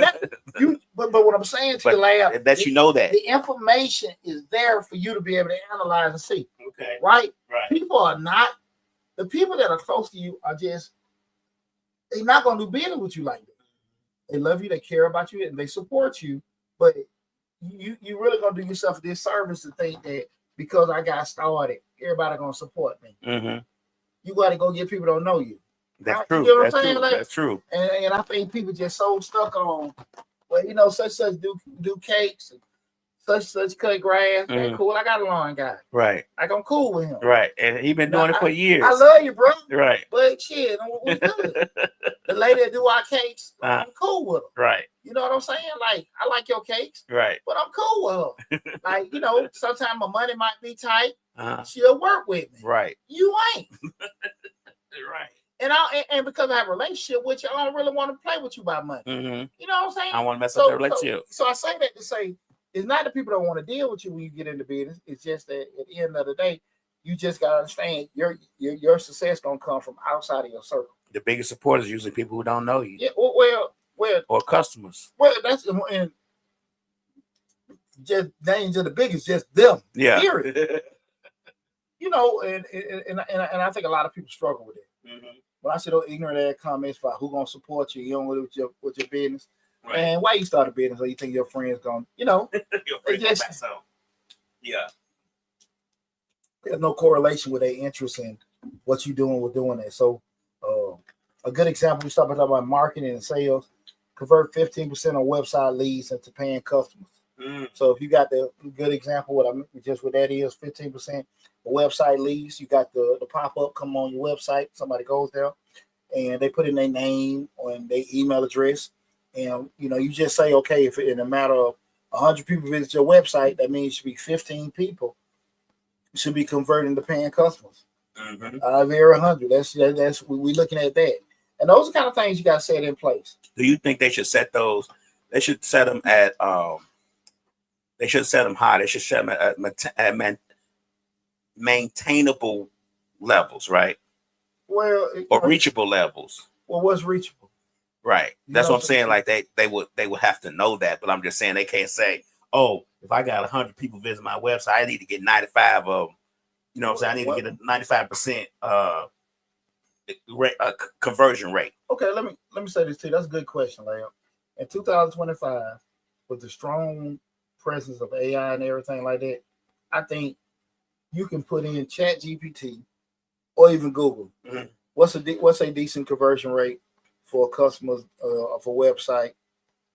But what I'm saying to you, Lab, that you know that the information is there for you to be able to analyze and see. Okay. Right? Right. People are not the people that are close to you are just they're not going to do business with you like that. They love you, they care about you, and they support you. But you really gonna do yourself a disservice to think that because I got started, everybody gonna support me. Mm-hmm. You got to go get people that don't know you. That's right? true. You know what That's I'm saying? true. Like, that's true. And I think people just so stuck on, well, you know, such do cakes and such cut grass. Mm-hmm. That's cool. I got a lawn guy. Right. Like I'm cool with him. Right. And he been doing it for years. I love you, bro. Right. But shit, we good. The lady that do our cakes, I'm cool with her. Right. You know what I'm saying? Like, I like your cakes. Right. But I'm cool with her. Like, you know, sometimes my money might be tight. She'll work with me. Right. You ain't. Right. And because I have a relationship with you, I don't really want to play with you about money. Mm-hmm. You know what I'm saying? I want to mess up the relationship. So I say that to say it's not the people that want to deal with you when you get into business. It's just that at the end of the day, you just gotta understand your success gonna come from outside of your circle. The biggest supporters usually people who don't know you. Yeah, well, or customers. Well, that's and just they ain't just the biggest, just them. Yeah. Period. You know, and I think a lot of people struggle with it. Mm-hmm. When I see those ignorant comments about who gonna support you, you know, with your business, right. And why you start a business, or you think your friends gonna, you know, your friends just, so. Yeah. There's no correlation with their interest in what you're doing with doing it. So, a good example, we start talking about marketing and sales. Convert 15% of website leads into paying customers. Mm. So if you got the good example, what that is 15% of website leads. You got the pop-up come on your website. Somebody goes there and they put in their name and their email address. And, you know, you just say, okay, if in a matter of 100 people visit your website, that means it should be 15 people should be converting to paying customers. Mm-hmm. Out of every 100. That's we're looking at that. And those are kind of things you got to set in place. Do you think they should set those? They should set them at they should set them high. They should set them at maintainable levels, right? Well, or reachable levels. Well, what's reachable? Right. That's what I'm saying. Like they would have to know that, but I'm just saying they can't say, oh, if I got 100 people visit my website, I need to get 95 of them. You know what I'm saying? I need to get a 95% conversion rate. Okay, let me say this to you. That's a good question, Layup. In 2025, with the strong presence of AI and everything like that, I think you can put in Chat GPT or even Google. Mm-hmm. What's a decent conversion rate for customers of a website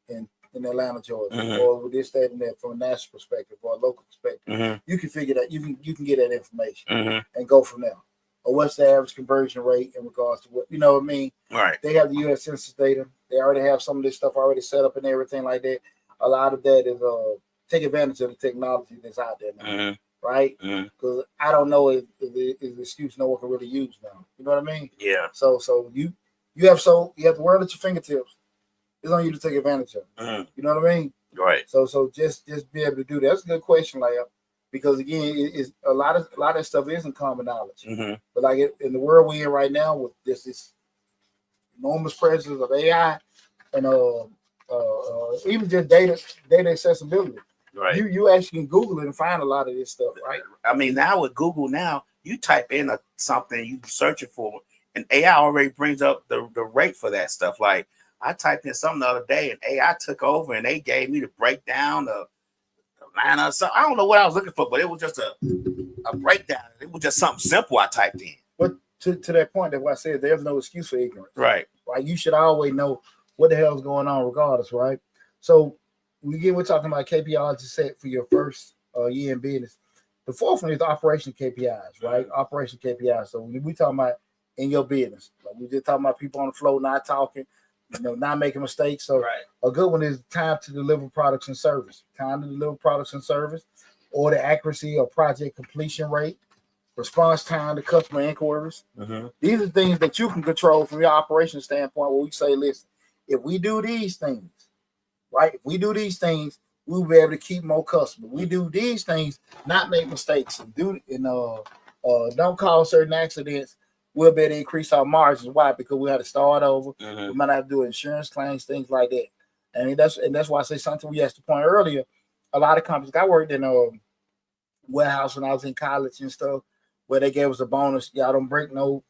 in Atlanta, Georgia, mm-hmm. or with this, that, and that from a national perspective or a local perspective? Mm-hmm. You can figure that. You can get that information mm-hmm. and go from there. Or what's the average conversion rate in regards to what, you know what I mean? Right. They have the U.S. Census data. They already have some of this stuff already set up and everything like that. A lot of that is take advantage of the technology that's out there now, mm-hmm. right? Because mm-hmm. I don't know if the excuse no one can really use now. You know what I mean? Yeah. So you have the world at your fingertips. It's on you to take advantage of. Mm-hmm. You know what I mean? Right. So just be able to do that. That's a good question, Layup. Because again, it's a lot of stuff isn't common knowledge. Mm-hmm. But like in the world we're in right now, with this enormous presence of AI and even just data accessibility, right? You actually can Google it and find a lot of this stuff, right? I mean, now with Google, now you type in something you search it for, and AI already brings up the rate for that stuff. Like I typed in something the other day, and AI took over, and they gave me the breakdown of Atlanta. So I don't know what I was looking for, but it was just a breakdown. It was just something simple I typed in. But to that point, that what I said, there's no excuse for ignorance. Right. Right. You should always know what the hell's going on, regardless. Right. So we're talking about KPIs to set for your first year in business. The fourth one is the operation KPIs, right? Mm-hmm. Operation KPIs. So we talking about in your business. Like we just talking about people on the floor not talking, not making mistakes. So right. A good one is time to deliver products and service. Time to deliver products and service, or the accuracy of project completion rate, response time to customer inquiries. Mm-hmm. These are things that you can control from your operation standpoint. Where we say, listen, if we do these things, right? If we do these things, we'll be able to keep more customers. We do these things, not make mistakes, and don't cause certain accidents. we'll be able to increase our margins. Why? Because we had to start over. Mhm. We might have to do insurance claims, things like that. And that's why I say something we asked the point earlier. A lot of companies. I worked in a warehouse when I was in college and stuff, where they gave us a bonus. Y'all don't break no,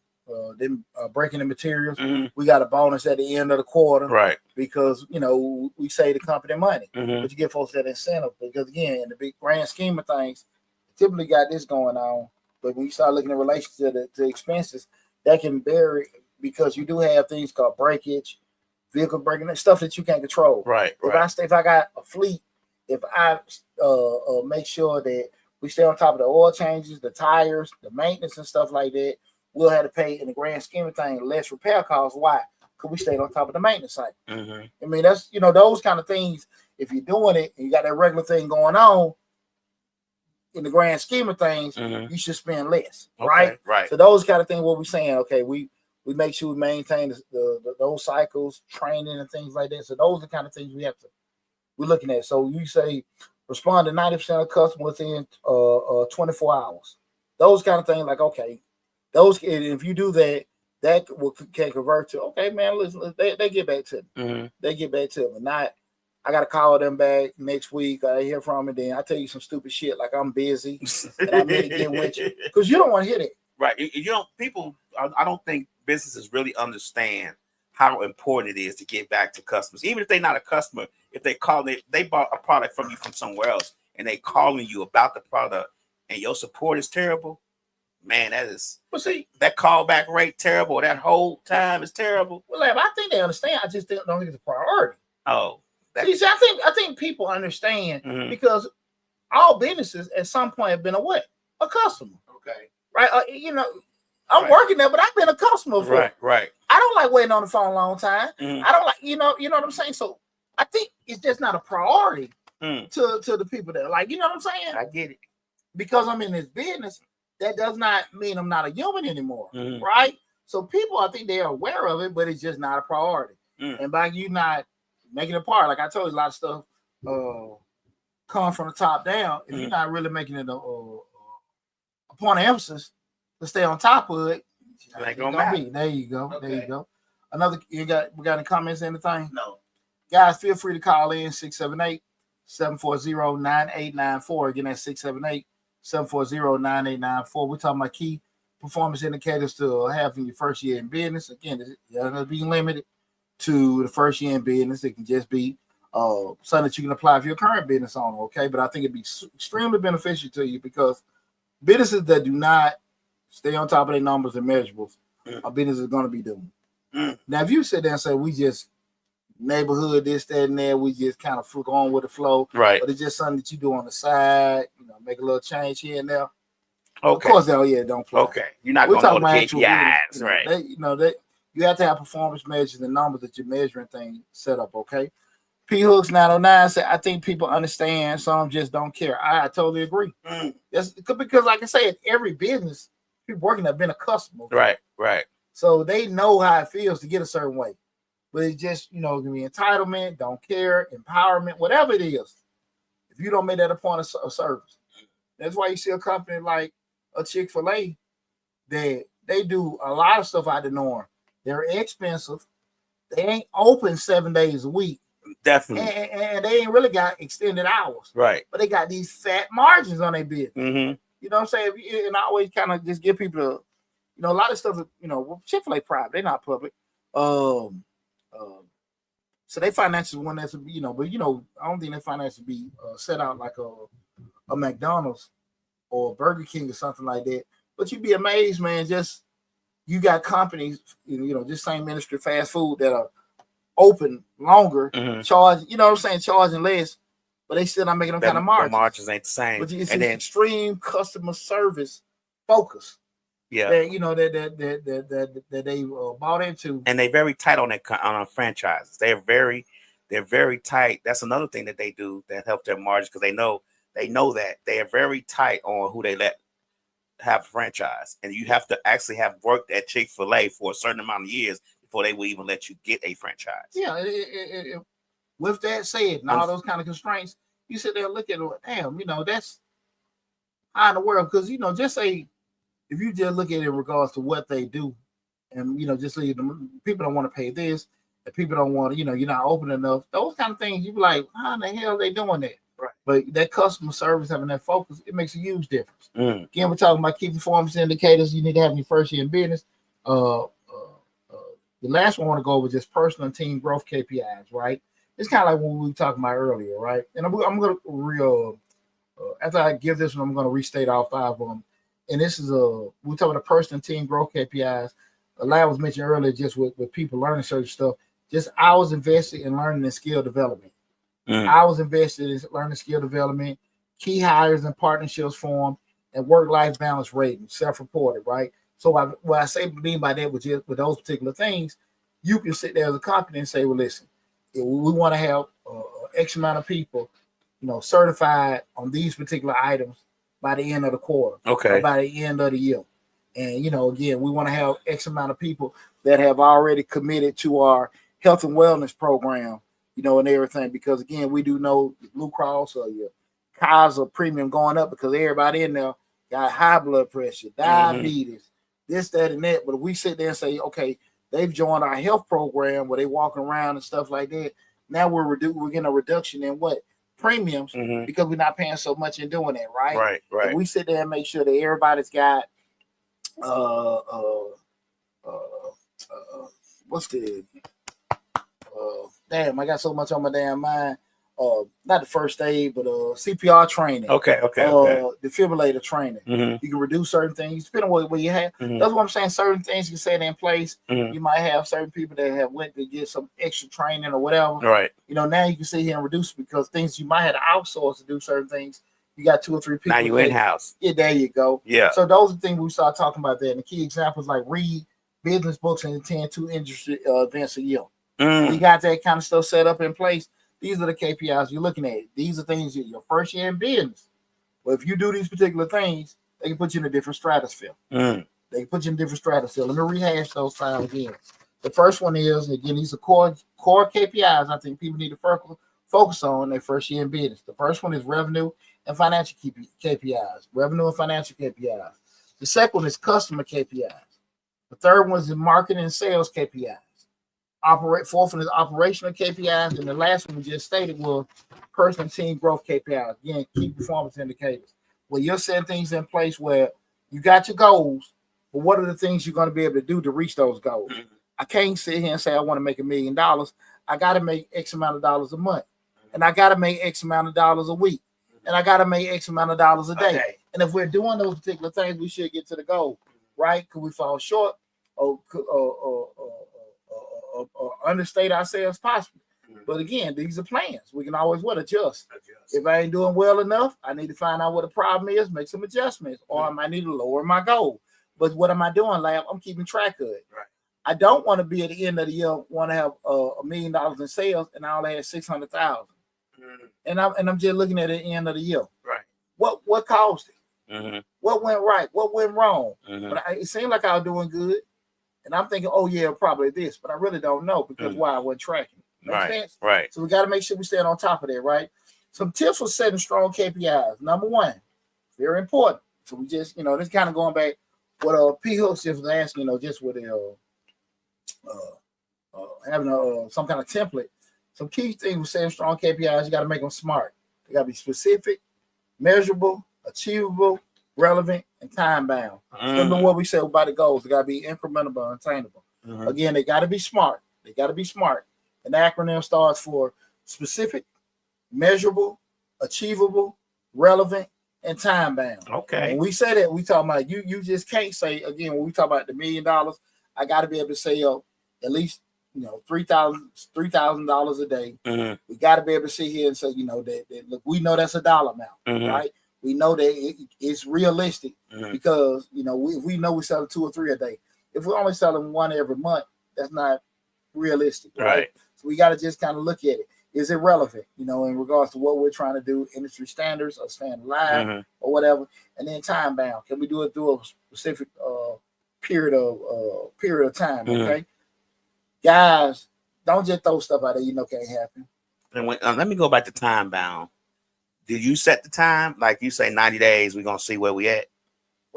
them breaking the materials. Mhm. We got a bonus at the end of the quarter, Right. because we save the company money. Mhm. But you give folks that incentive, because again, in the big grand scheme of things, typically got this going on. But when you start looking at relation to the expenses, that can vary, because you do have things called breakage, vehicle breaking, stuff that you can't control. Right. If I got a fleet, if I make sure that we stay on top of the oil changes, the tires, the maintenance and stuff like that, we'll have to pay, in the grand scheme of things, less repair costs. Why? Because we stayed on top of the maintenance cycle. Mhm. I mean, that's those kind of things. If you're doing it and you got that regular thing going on, in the grand scheme of things, Mhm. you should spend less, Okay, right? right. So those kind of things, what we're saying, okay, we make sure we maintain those cycles, training and things like that. So those are the kind of things we're looking at. So you say respond to 90% of customers within 24 hours. Those kind of things, like, okay, those, if you do that, that can convert to, okay, man, listen, they get back to me. Mhm. They get back to me. Not, I got to call them back next week. I hear from them, then I tell you some stupid shit like I'm busy and I meant to get with you, because you don't want to hear that. Right. People, I don't think businesses really understand how important it is to get back to customers. Even if they're not a customer, if they bought a product from you from somewhere else and they calling you about the product and your support is terrible, man, But see, that callback rate terrible. That whole time is terrible. well, I think they understand. I just don't think it's a priority. Oh, See, I think people understand, Mhm. because all businesses at some point have been a customer. Okay. Right? I'm Right. working there, but I've been a customer for. Right. I don't like waiting on the phone a long time. Mhm. I don't like, you know what I'm saying? So I think it's just not a priority Mm. to the people there. Like, you know what I'm saying? I get it. Because I'm in this business, that does not mean I'm not a human anymore. Mhm. Right? So people, I think they're aware of it, but it's just not a priority. Mm. And by you not making it a part, like I told you, a lot of stuff come from the top down. If you're not really making it a point of emphasis to stay on top of it, It ain't gonna be. There you go. Okay. There you go. We got any comments, anything? No. Guys, feel free to call in 678-740-9894. Again, that's 678-740-9894. We're talking about key performance indicators to have in your first year in business. Again, it's going to be limited to the first year in business. It can just be something that you can apply for your current business on, okay? But I think it'd be extremely beneficial to you, because businesses that do not stay on top of their numbers and measurables, our business is going to be doomed. Now, if you sit there and say, we just neighborhood, this, that, and there, we just kind of go on with the flow, Right. but it's just something that you do on the side, make a little change here and there. Okay. Of course, don't play. Okay. You're not going to know the KPIs, right? You have to have performance measures and numbers that you're measuring things set up, okay? P Hooks 909 said, I think people understand, some just don't care. I totally agree. That's because, like I said, every business, people working have been a customer. Right. So they know how it feels to get a certain way. But it's just, it can be entitlement, don't care, empowerment, whatever it is. If you don't make that a point of service. That's why you see a company like a Chick-fil-A that they do a lot of stuff out of the norm. They're expensive. They ain't open 7 days a week. Definitely. And they ain't really got extended hours. Right. But they got these fat margins on their business. Mm-hmm. You know what I'm saying? And I always kind of just give people, a lot of stuff, Chick-fil-A private. They're not public. So they financials one that's, but I don't think their finances be set out like a McDonald's or Burger King or something like that. But you'd be amazed, man. Just you got companies, just same industry, fast food, that are open longer, charge, charging less, but they still not making them kind of margins. The margins ain't the same. But it's extreme customer service focus. Yeah, that they bought into, and they're very tight on franchises. They're very tight. That's another thing that they do that help their margins, because they know that they are very tight on who they let have a franchise, and you have to actually have worked at Chick-fil-A for a certain amount of years before they will even let you get a franchise. Yeah. With that said, and all those kind of constraints, you sit there and look at it, damn, that's how in the world, because just say if you just look at it in regards to what they do, and just leave them, people don't want to pay this, and people don't want to, you're not open enough. Those kind of things, you be like, how in the hell are they doing that? Right. But that customer service, having that focus, it makes a huge difference. Mm. Again, we're talking about key performance indicators you need to have in your first year in business. The last one I want to go over just personal and team growth KPIs, right? It's kind of like what we were talking about earlier, right? And I'm going to after I give this one, I'm going to restate all 5 of them. And this is we're talking about personal and team growth KPIs. A lot was mentioned earlier, just with people learning certain stuff. Just I was invested in learning and skill development. I was invested in learning skill development, key hires and partnerships formed, and work-life balance rating, self-reported, right? So what I mean by that with those particular things, you can sit there as a company and say, well, listen, if we want to have X amount of people, certified on these particular items by the end of the quarter, okay, or by the end of the year. And, again, we want to have X amount of people that have already committed to our health and wellness program, and everything. Because, again, we do know Blue Cross or your Kaiser premium going up because everybody in there got high blood pressure, diabetes, this, that, and that. But if we sit there and say, okay, they've joined our health program where they walking around and stuff like that, now we're getting a reduction in what? Premiums, because we're not paying so much in doing that, right? Right. If we sit there and make sure that everybody's got what's the damn, I got so much on my damn mind. Not the first aid, but CPR training. Okay. Defibrillator training. You can reduce certain things depending on what you have. That's what I'm saying. Certain things you set in place. You might have certain people that have went to get some extra training or whatever. Right. Now you can sit here and reduce because things you might have to outsource to do certain things. You got 2 or 3 people. Now you in-house. Yeah, there you go. Yeah. So those are things we start talking about there. And the key examples like read business books and attend 2 industry events a year. You got that kind of stuff set up in place. These are the KPIs you're looking at. These are things your first year in business. But if you do these particular things, they can put you in a different stratosphere. They can put you in a different stratosphere. Let me rehash those 5 again. The first one is, again, these are core KPIs I think people need to focus on their first year in business. The first one is revenue and financial KPIs. Revenue and financial KPIs. The second one is customer KPIs. The third one is marketing and sales KPIs. Fourth one is operational KPIs, and the last one we just stated was personal team growth KPIs. Again, key performance indicators. Where you're setting things in place where you got your goals, but what are the things you're going to be able to do to reach those goals? I can't sit here and say I want to make $1 million. I got to make X amount of dollars a month, and I got to make X amount of dollars a week, and I got to make X amount of dollars a day. And if we're doing those particular things, we should get to the goal, right? Could we fall short or understate ourselves possibly? But again, these are plans. We can always adjust. If I ain't doing well enough, I need to find out what the problem is, make some adjustments, or I might need to lower my goal. But what am I doing, Lab? I'm keeping track of it. Right. I don't want to be at the end of the year want to have $1 million in sales and I only had 600,000. And I'm just looking at the end of the year. Right. What caused it? What went right? What went wrong? But it seemed like I was doing good. And I'm thinking, oh, yeah, probably this. But I really don't know because why I wasn't tracking. Make sense? Right. So we got to make sure we stand on top of that, right? Some tips for setting strong KPIs. Number 1, very important. So we just, this kind of going back what P. Hooks just was asking, just with having some kind of template. Some key things with setting strong KPIs, you got to make them smart. They got to be specific, measurable, achievable, relevant, and time bound. Remember what we said about the goals. They got to be incremental and attainable. Again, they got to be smart. An acronym starts for specific, measurable, achievable, relevant, and time bound. Okay. When we say that, we talking about you just can't say, again, when we talk about the $1 million, I got to be able to say at least $3,000 a day. We got to be able to sit here and say, that look, we know that's a dollar amount, right? We know that it's realistic because if we know we're selling 2 or 3 a day. If we're only selling 1 every month, that's not realistic, right? So we got to just kind of look at it. Is it relevant, in regards to what we're trying to do, industry standards or staying alive or whatever? And then time bound. Can we do it through a specific period of time? Okay, guys, don't just throw stuff out there can't happen. And let me go back to time bound. Did you set the time? Like you say 90 days, we're going to see where we at?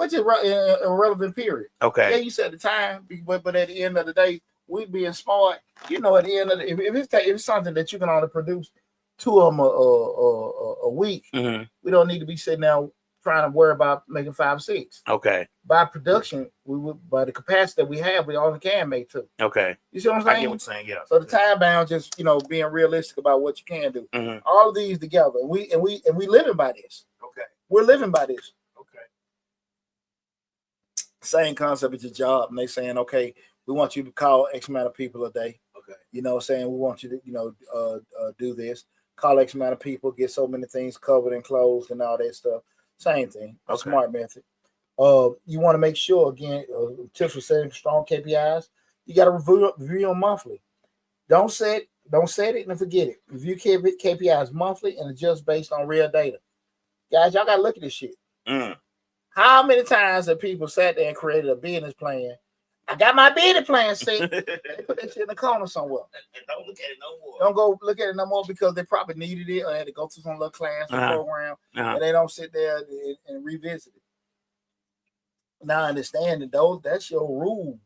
which is a irrelevant period. Okay. Yeah, you said the time, but at the end of the day, we being smart. You know, at the end of if it's something that you can only produce 2 of them a week, we don't need to be sitting there trying to worry about making 5 or 6. Okay. By production, by the capacity that we have, we only can make 2. Okay. You see what I'm saying? I get what you're saying. Yeah. So the time bound, just being realistic about what you can do. All of these together, we living by this. Okay. We're living by this. Okay. Same concept as your job, and they saying, okay, we want you to call X amount of people a day. Okay. You know, saying we want you to do this, call X amount of people, get so many things covered and closed and all that stuff. Same thing. A smart method. You want to make sure, again, tips for setting strong KPIs. You got to review them monthly. Don't set it and forget it. Review KPIs monthly and adjust based on real data. Guys, y'all got to look at this shit. How many times have people sat there and created a business plan? I got my business plan set. They put that shit in the corner somewhere. And don't look at it no more. Don't go look at it no more because they probably needed it or had to go to some little class or program, and they don't sit there and revisit it. Now, understanding that's your rule,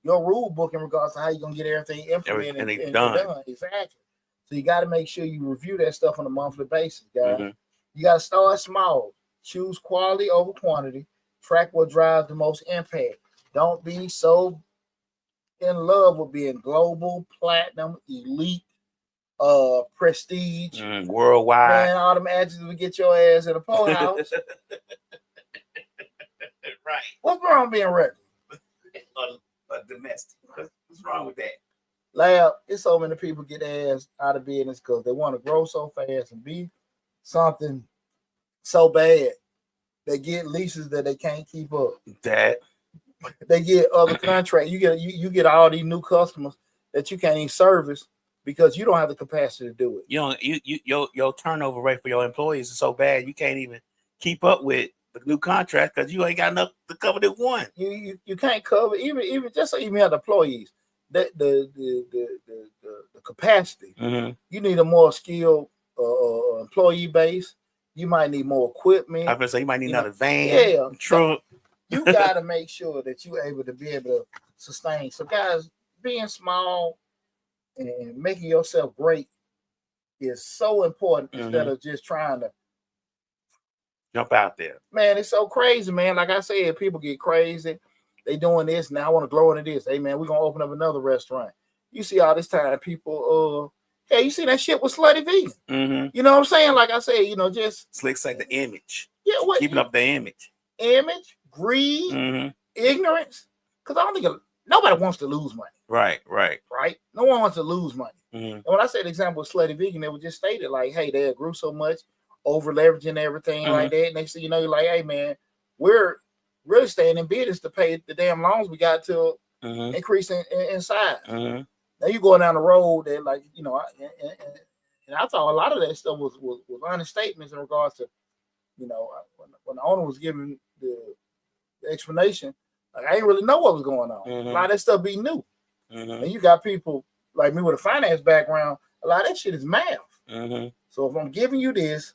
your rule book in regards to how you're gonna get everything implemented and done. Exactly. So you got to make sure you review that stuff on a monthly basis, guys. You got to start small. Choose quality over quantity. Track what drives the most impact. Don't be so in love with being global, platinum, elite, prestige, worldwide. Man, all them adjectives will get your ass in a poorhouse. Right. What's wrong with being regular? Domestic. What's wrong with that? Lab, it's so many people get their ass out of business because they want to grow so fast and be something so bad. They get leases that they can't keep up. That they get other contracts. You get all these new customers that you can't even service because you don't have the capacity to do it. Your turnover rate for your employees is so bad you can't even keep up with the new contract because you ain't got enough to cover the one. You can't cover even have the employees. The capacity. You need a more skilled employee base. You might need more equipment. I was gonna say you might need another van. Yeah, truck. You got to make sure that you're able to sustain. So, guys, being small and making yourself great is so important instead of just trying to jump out there. Man, it's so crazy, man. Like I said, people get crazy. They doing this now. I want to grow into this. Hey, man, we're gonna open up another restaurant. You see all this time, people. Hey, you see that shit with Slutty Vegan? You know what I'm saying? Like I said, just slicks like the image. Yeah, what keeping up the image, greed, ignorance. Because I don't think nobody wants to lose money. Right. No one wants to lose money. And when I said the example of Slutty Vegan, they were just stated like, hey, they grew so much, over leveraging everything like that. Next thing you know, you're like, hey, man, we're really staying in business to pay the damn loans we got to increase in size. Now you going down the road and like, and I thought a lot of that stuff was honest statements in regards to, when the owner was giving the explanation, like I didn't really know what was going on. A lot of that stuff be new. And you got people like me with a finance background, a lot of that shit is math. So if I'm giving you this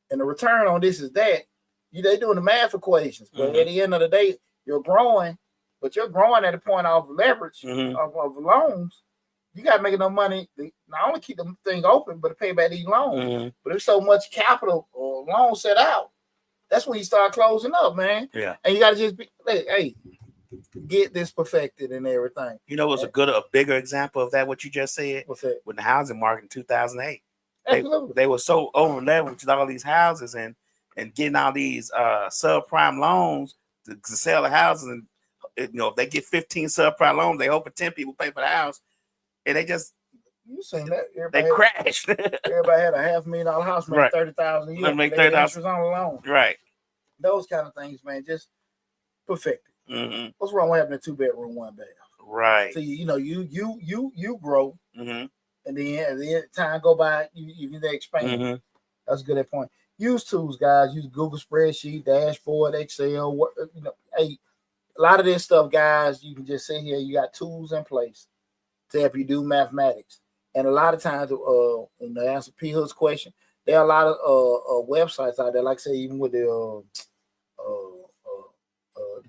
and the return on this is that, they doing the math equations. But at the end of the day, you're growing, but you're growing at a point of leverage of loans. You got to make enough money to not only keep the thing open, but to pay back these loans. But there's so much capital or loans set out. That's when you start closing up, man. Yeah. And you got to just be, hey, get this perfected and everything. You know, what's a bigger example of that, what you just said? What's that? With the housing market in 2008. Absolutely. They were so over leveraged with all these houses and getting all these subprime loans to sell the houses. And, if they get 15 subprime loans, they hope 10 people pay for the house. And they just, you seen that? They crashed. Everybody had a $500,000 house, make $30,000 a year. Make $30,000 on the loan. Right. Those kind of things, man, just perfect it. What's wrong with having a 2-bedroom, 1 bath? Right. So you grow, and then as the time go by, you can expand. That's a good point. Use tools, guys. Use Google spreadsheet, dashboard, Excel. Hey, a lot of this stuff, guys, you can just sit here. You got tools in place to help you do mathematics. And a lot of times, in the answer P. Hood's question, there are a lot of websites out there, like say even with the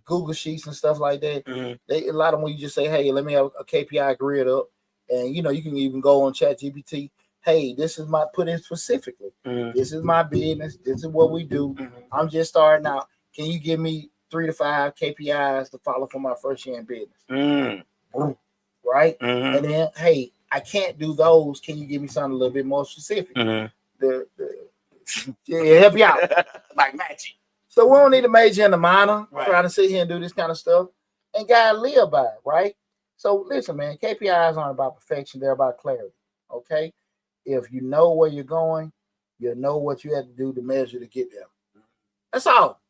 Google Sheets and stuff like that. Mm-hmm. A lot of them, you just say, hey, let me have a KPI grid up. And, you can even go on ChatGPT. Hey, this is put in specifically. Mm-hmm. This is my business. This is what we do. Mm-hmm. I'm just starting out. Can you give me 3 to 5 KPIs to follow for my first year in business? Mm-hmm. Right? Mm-hmm. And then, hey, I can't do those. Can you give me something a little bit more specific? Mm-hmm. Help you out. Like magic. So we don't need to major in the minor, Right. trying to sit here and do this kind of stuff. And gotta live by it, right? So listen, man, KPIs aren't about perfection, they're about clarity. Okay. If you know where you're going, you'll know what you have to do to measure to get there. That's all.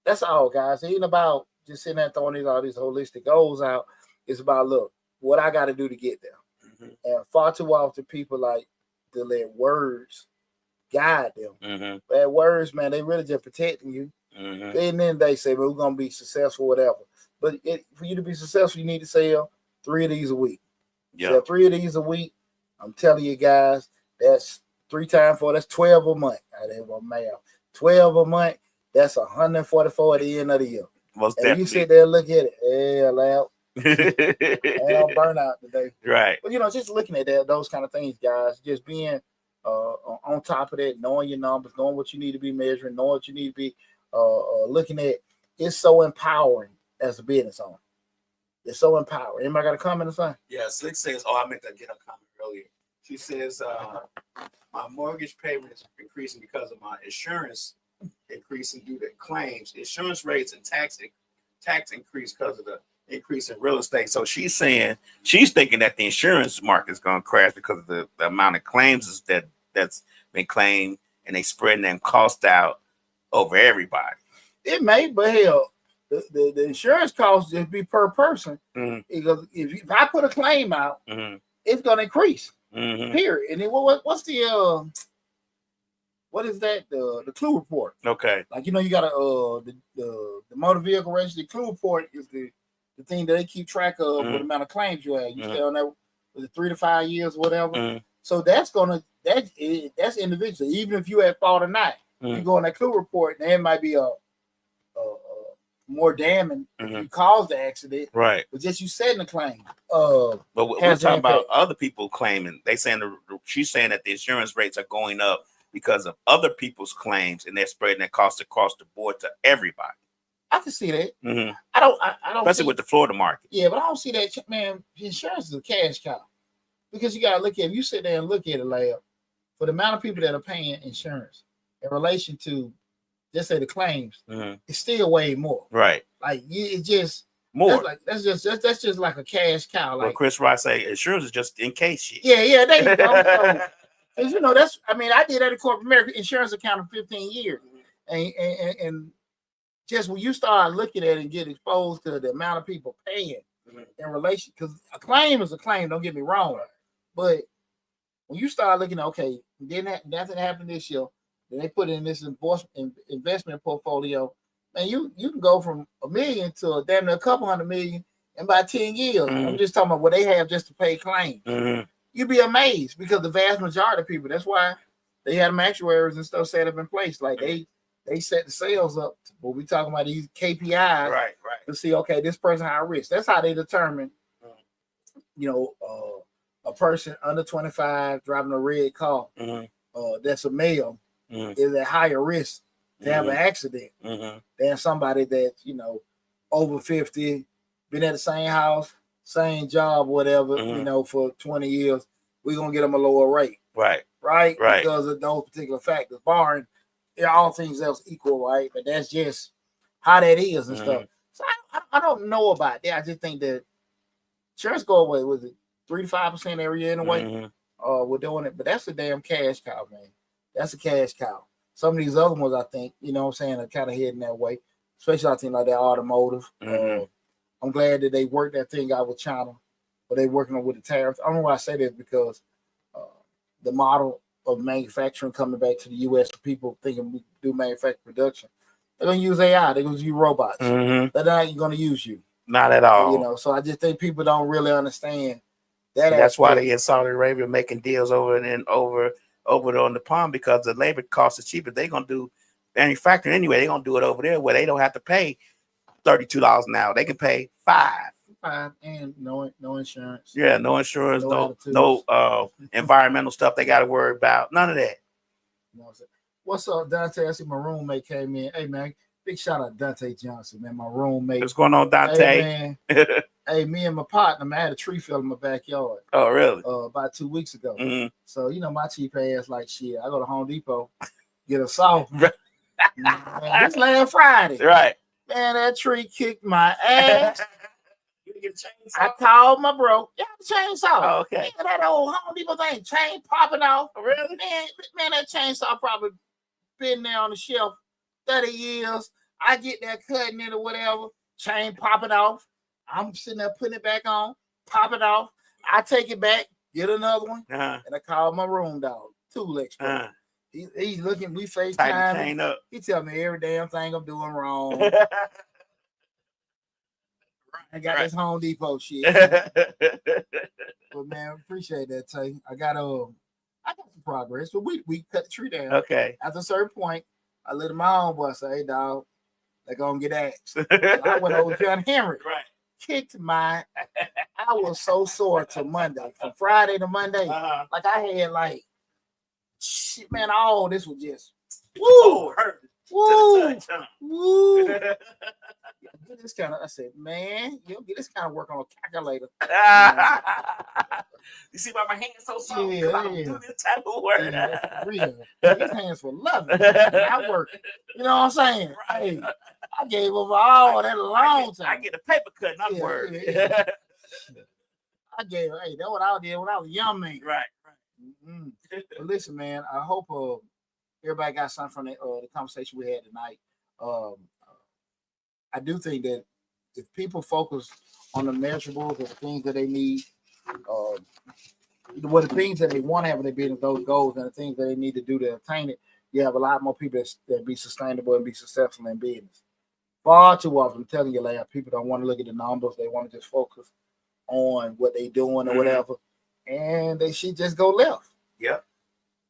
That's all, guys. It ain't about just sitting there throwing all these holistic goals out. It's about, look, what I got to do to get there. Mm-hmm. And far too often people like to let words guide them. Mm-hmm. Bad words, man, they really just protecting you. Mm-hmm. And then they say, well, we're going to be successful, whatever. But for you to be successful, you need to sell 3 of these a week. Yeah. Sell 3 of these a week. I'm telling you guys, that's 3 times 4. That's 12 a month. I didn't want math. 12 a month. That's 144 at the end of the year. Most and definitely. You sit there and look at it. Yeah, loud. And I'll burn out today. Right. But, just looking at that, those kind of things, guys, just being on top of that, knowing your numbers, knowing what you need to be measuring, knowing what you need to be looking at, it's so empowering as a business owner. It's so empowering. Anybody got a comment or something? Yeah, Slick says, I meant to get a comment earlier. She says, my mortgage payment is increasing because of my insurance increasing due to claims, insurance rates, and tax increase because of the increase in real estate. So she's thinking that the insurance market is going to crash because of the amount of claims that's been claimed, and they spreading them costs out over everybody. It may, but hell, the insurance costs just be per person. Mm-hmm. Because if I put a claim out, mm-hmm. it's going to increase. Mm-hmm. Period. And then what's the what is that? The clue report. Okay. Like you got the motor vehicle registry. The clue report is the thing that they keep track of mm-hmm. with the amount of claims you have. You mm-hmm. stay on that with the 3 to 5 years, whatever. Mm-hmm. So that's individual. Even if you at fault or not, mm-hmm. you go on that clue report, and there might be a more damning mm-hmm. if you caused the accident, right? But just you setting the claim. But we're talking about other people claiming. She's saying that the insurance rates are going up because of other people's claims, and they're spreading that cost across the board to everybody. I can see that. Mm-hmm. I don't. Especially with the Florida market. Yeah, but I don't see that. Man, insurance is a cash cow because you gotta look at. If you sit there and look at it, like for the amount of people that are paying insurance in relation to, just say the claims, mm-hmm. it's still way more. Right. Like it's just more. That's just like a cash cow. Like Chris Ross say, insurance is just in case shit. Yeah, there you go. So, I did that in corporate America insurance account for 15 years, and just when you start looking at it and get exposed to the amount of people paying mm-hmm. in relation, because a claim is a claim. Don't get me wrong, but when you start looking, okay, nothing happened this year. Then they put in this investment portfolio, and you can go from $1 million to damn near a couple $100 million in about 10 years. Mm-hmm. I'm just talking about what they have just to pay claims. Mm-hmm. You'd be amazed because the vast majority of people, that's why they had them actuaries and stuff set up in place. Like they set the sales up. But we talking about these KPIs, right, to see, okay, this person high risk. That's how they determine, a person under 25 driving a red car, mm-hmm. That's a male, mm-hmm. is at higher risk to mm-hmm. have an accident mm-hmm. than somebody that's, over 50, been at the same house, same job, whatever, mm-hmm. For 20 years. We're going to get them a lower rate. Right. Because of those particular factors, barring all things else equal, right? But that's just how that is and mm-hmm. stuff. So I don't know about that. I just think that insurance go away with it 3 to 5% every year in a way. Mm-hmm. We're doing it, but that's a damn cash cow, man. That's a cash cow. Some of these other ones, I think, are kind of heading that way. Especially I think like that automotive. Mm-hmm. I'm glad that they worked that thing out with China, but they working with the tariffs. I don't know why I say that because the model of manufacturing coming back to the U.S. for people thinking we do manufacturing production, they're going to use AI. They're going to use robots. Mm-hmm. They're not going to use you. Not at all. So I just think people don't really understand that. That's why they in Saudi Arabia making deals over on the pond because the labor cost is cheaper. They're going to do manufacturing anyway. They're going to do it over there where they don't have to pay $32 an hour. They can pay $5. And no insurance. Yeah, no insurance, No no environmental stuff they got to worry about. None of that. You know what I'm saying? What's up, Dante? I see my roommate came in. Hey, man, big shout out to Dante Johnson, man, my roommate. What's going on, Dante? Hey, man. Hey, me and my partner, man, I had a tree fell in my backyard. Oh, really? About 2 weeks ago. Mm-hmm. So, you know, my cheap ass like shit. I go to Home Depot, get a saw. Man, this last Friday. Right. Man, that tree kicked my ass. You get a chainsaw? I called my bro. Yeah, the chainsaw. Oh, okay. Man, that old Home Depot thing, chain popping off. Oh, really? Man, that chainsaw probably been there on the shelf 30 years. I get there cutting it or whatever, chain popping off. I'm sitting there putting it back on, pop it off. I take it back, get another one, and I call my room dog, tool expert. He's looking, we FaceTime. He tell me every damn thing I'm doing wrong. I got this Home Depot shit. But man, appreciate that, Tay. I got some progress. But we cut the tree down. Okay. At a certain point, I let my own boy say, hey dog, they're gonna get axed. So I went over to John Henry. Right. Kicked I was so sore to Monday. From Friday to Monday. Like I had like shit, man, all this was just woo, hurt. Woo, woo. Get this kind of, I said, man, you get this kind of work on a calculator. You see why my hands so soft? Yeah, I don't do this type of work. Yeah, real. His hands were lovely. I work. You know what I'm saying? Right. Hey, I gave over all that a long time. I get a paper cut, not work. Yeah. I gave, hey, that's what I did when I was a young man. Right. Mm-hmm. But listen, man, I hope everybody got something from the conversation we had tonight. I do think that if people focus on the measurables, the things that they need, the things that they want to have in their business, those goals, and the things that they need to do to attain it, you have a lot more people that be sustainable and be successful in business. Far too often, I'm telling you, like, people don't want to look at the numbers. They want to just focus on what they're doing or whatever, and they should just go left. Yep.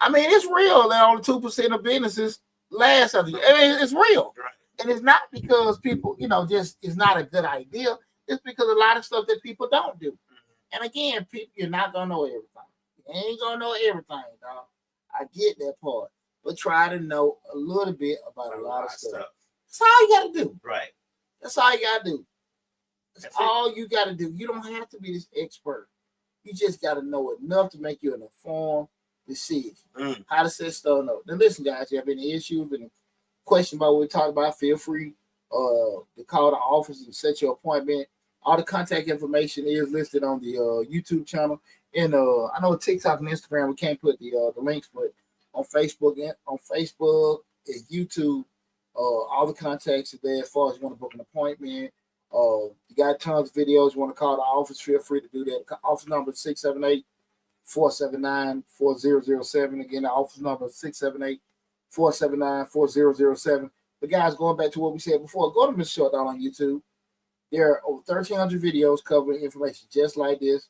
I mean, it's real that only 2% of businesses last after you. I mean, it's real. Right. And it's not because people, just it's not a good idea. It's because a lot of stuff that people don't do. And again, people, you're not gonna know everything. You ain't gonna know everything, dog. I get that part, but try to know a little bit about a lot of stuff. That's all you gotta do. Right. That's all you gotta do. That's all you gotta do. You don't have to be this expert. You just gotta know enough to make you an informed decision. How to set stuff up. Now, listen, guys, if you have any issues and question about what we talked about, feel free to call the office and set your appointment. All the contact information is listed on the YouTube channel. And I know TikTok and Instagram, we can't put the links, but on Facebook and YouTube, all the contacts are there as far as you want to book an appointment. You got tons of videos. You want to call the office, feel free to do that. The office number is 678-479-4007. Again, the office number is 678-479-4007. But guys, going back to what we said before, go to Mr. Short Dollar on YouTube. There are over 1,300 videos covering information just like this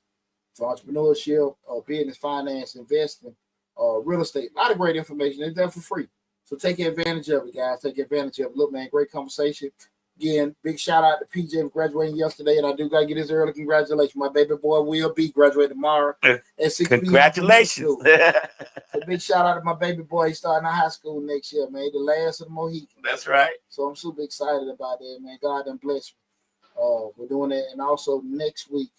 for entrepreneurship, business, finance, investing, real estate. A lot of great information. It's there for free. So take advantage of it, guys. Take advantage of it. Look, man, great conversation. Again, big shout out to PJ for graduating yesterday, and I do got to get his early congratulations. My baby boy will be graduating tomorrow at 6 p.m. Congratulations. So big shout out to my baby boy. He's starting out high school next year, man. The last of the Mohicans. That's right. So I'm super excited about that, man. God done bless me. We're doing that. And also next week,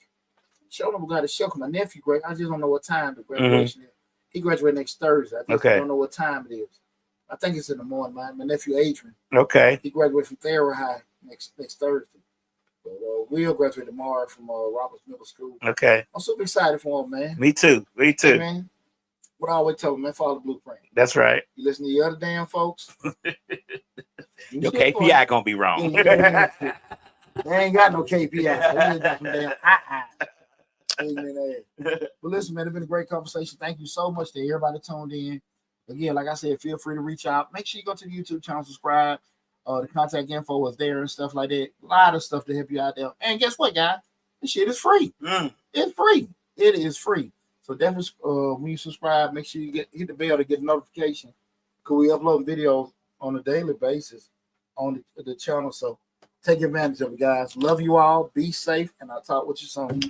show them we got a show. My nephew, I just don't know what time the graduation is. He graduated next Thursday. I just don't know what time it is. I think it's in the morning. My nephew, Adrian. Okay. He graduated from Thayer High next Thursday. But we'll graduate tomorrow from Roberts Middle School. Okay. I'm super excited for him, man. Me too. Hey, man. What I always tell him, man, follow the blueprint. That's right. You listen to the other damn folks. Your KPI gonna be wrong. They ain't got no KPI. They just got some damn But listen, man, it's been a great conversation. Thank you so much to everybody tuned in. Again, like I said, feel free to reach out. Make sure you go to the YouTube channel, subscribe. The contact info is there and stuff like that. A lot of stuff to help you out there. And guess what, guys? This shit is free. It's free. It is free. So definitely, when you subscribe, make sure you hit the bell to get a notification. Because we upload videos on a daily basis on the channel. So Take advantage of it, guys. Love you all. Be safe, and I'll talk with you soon.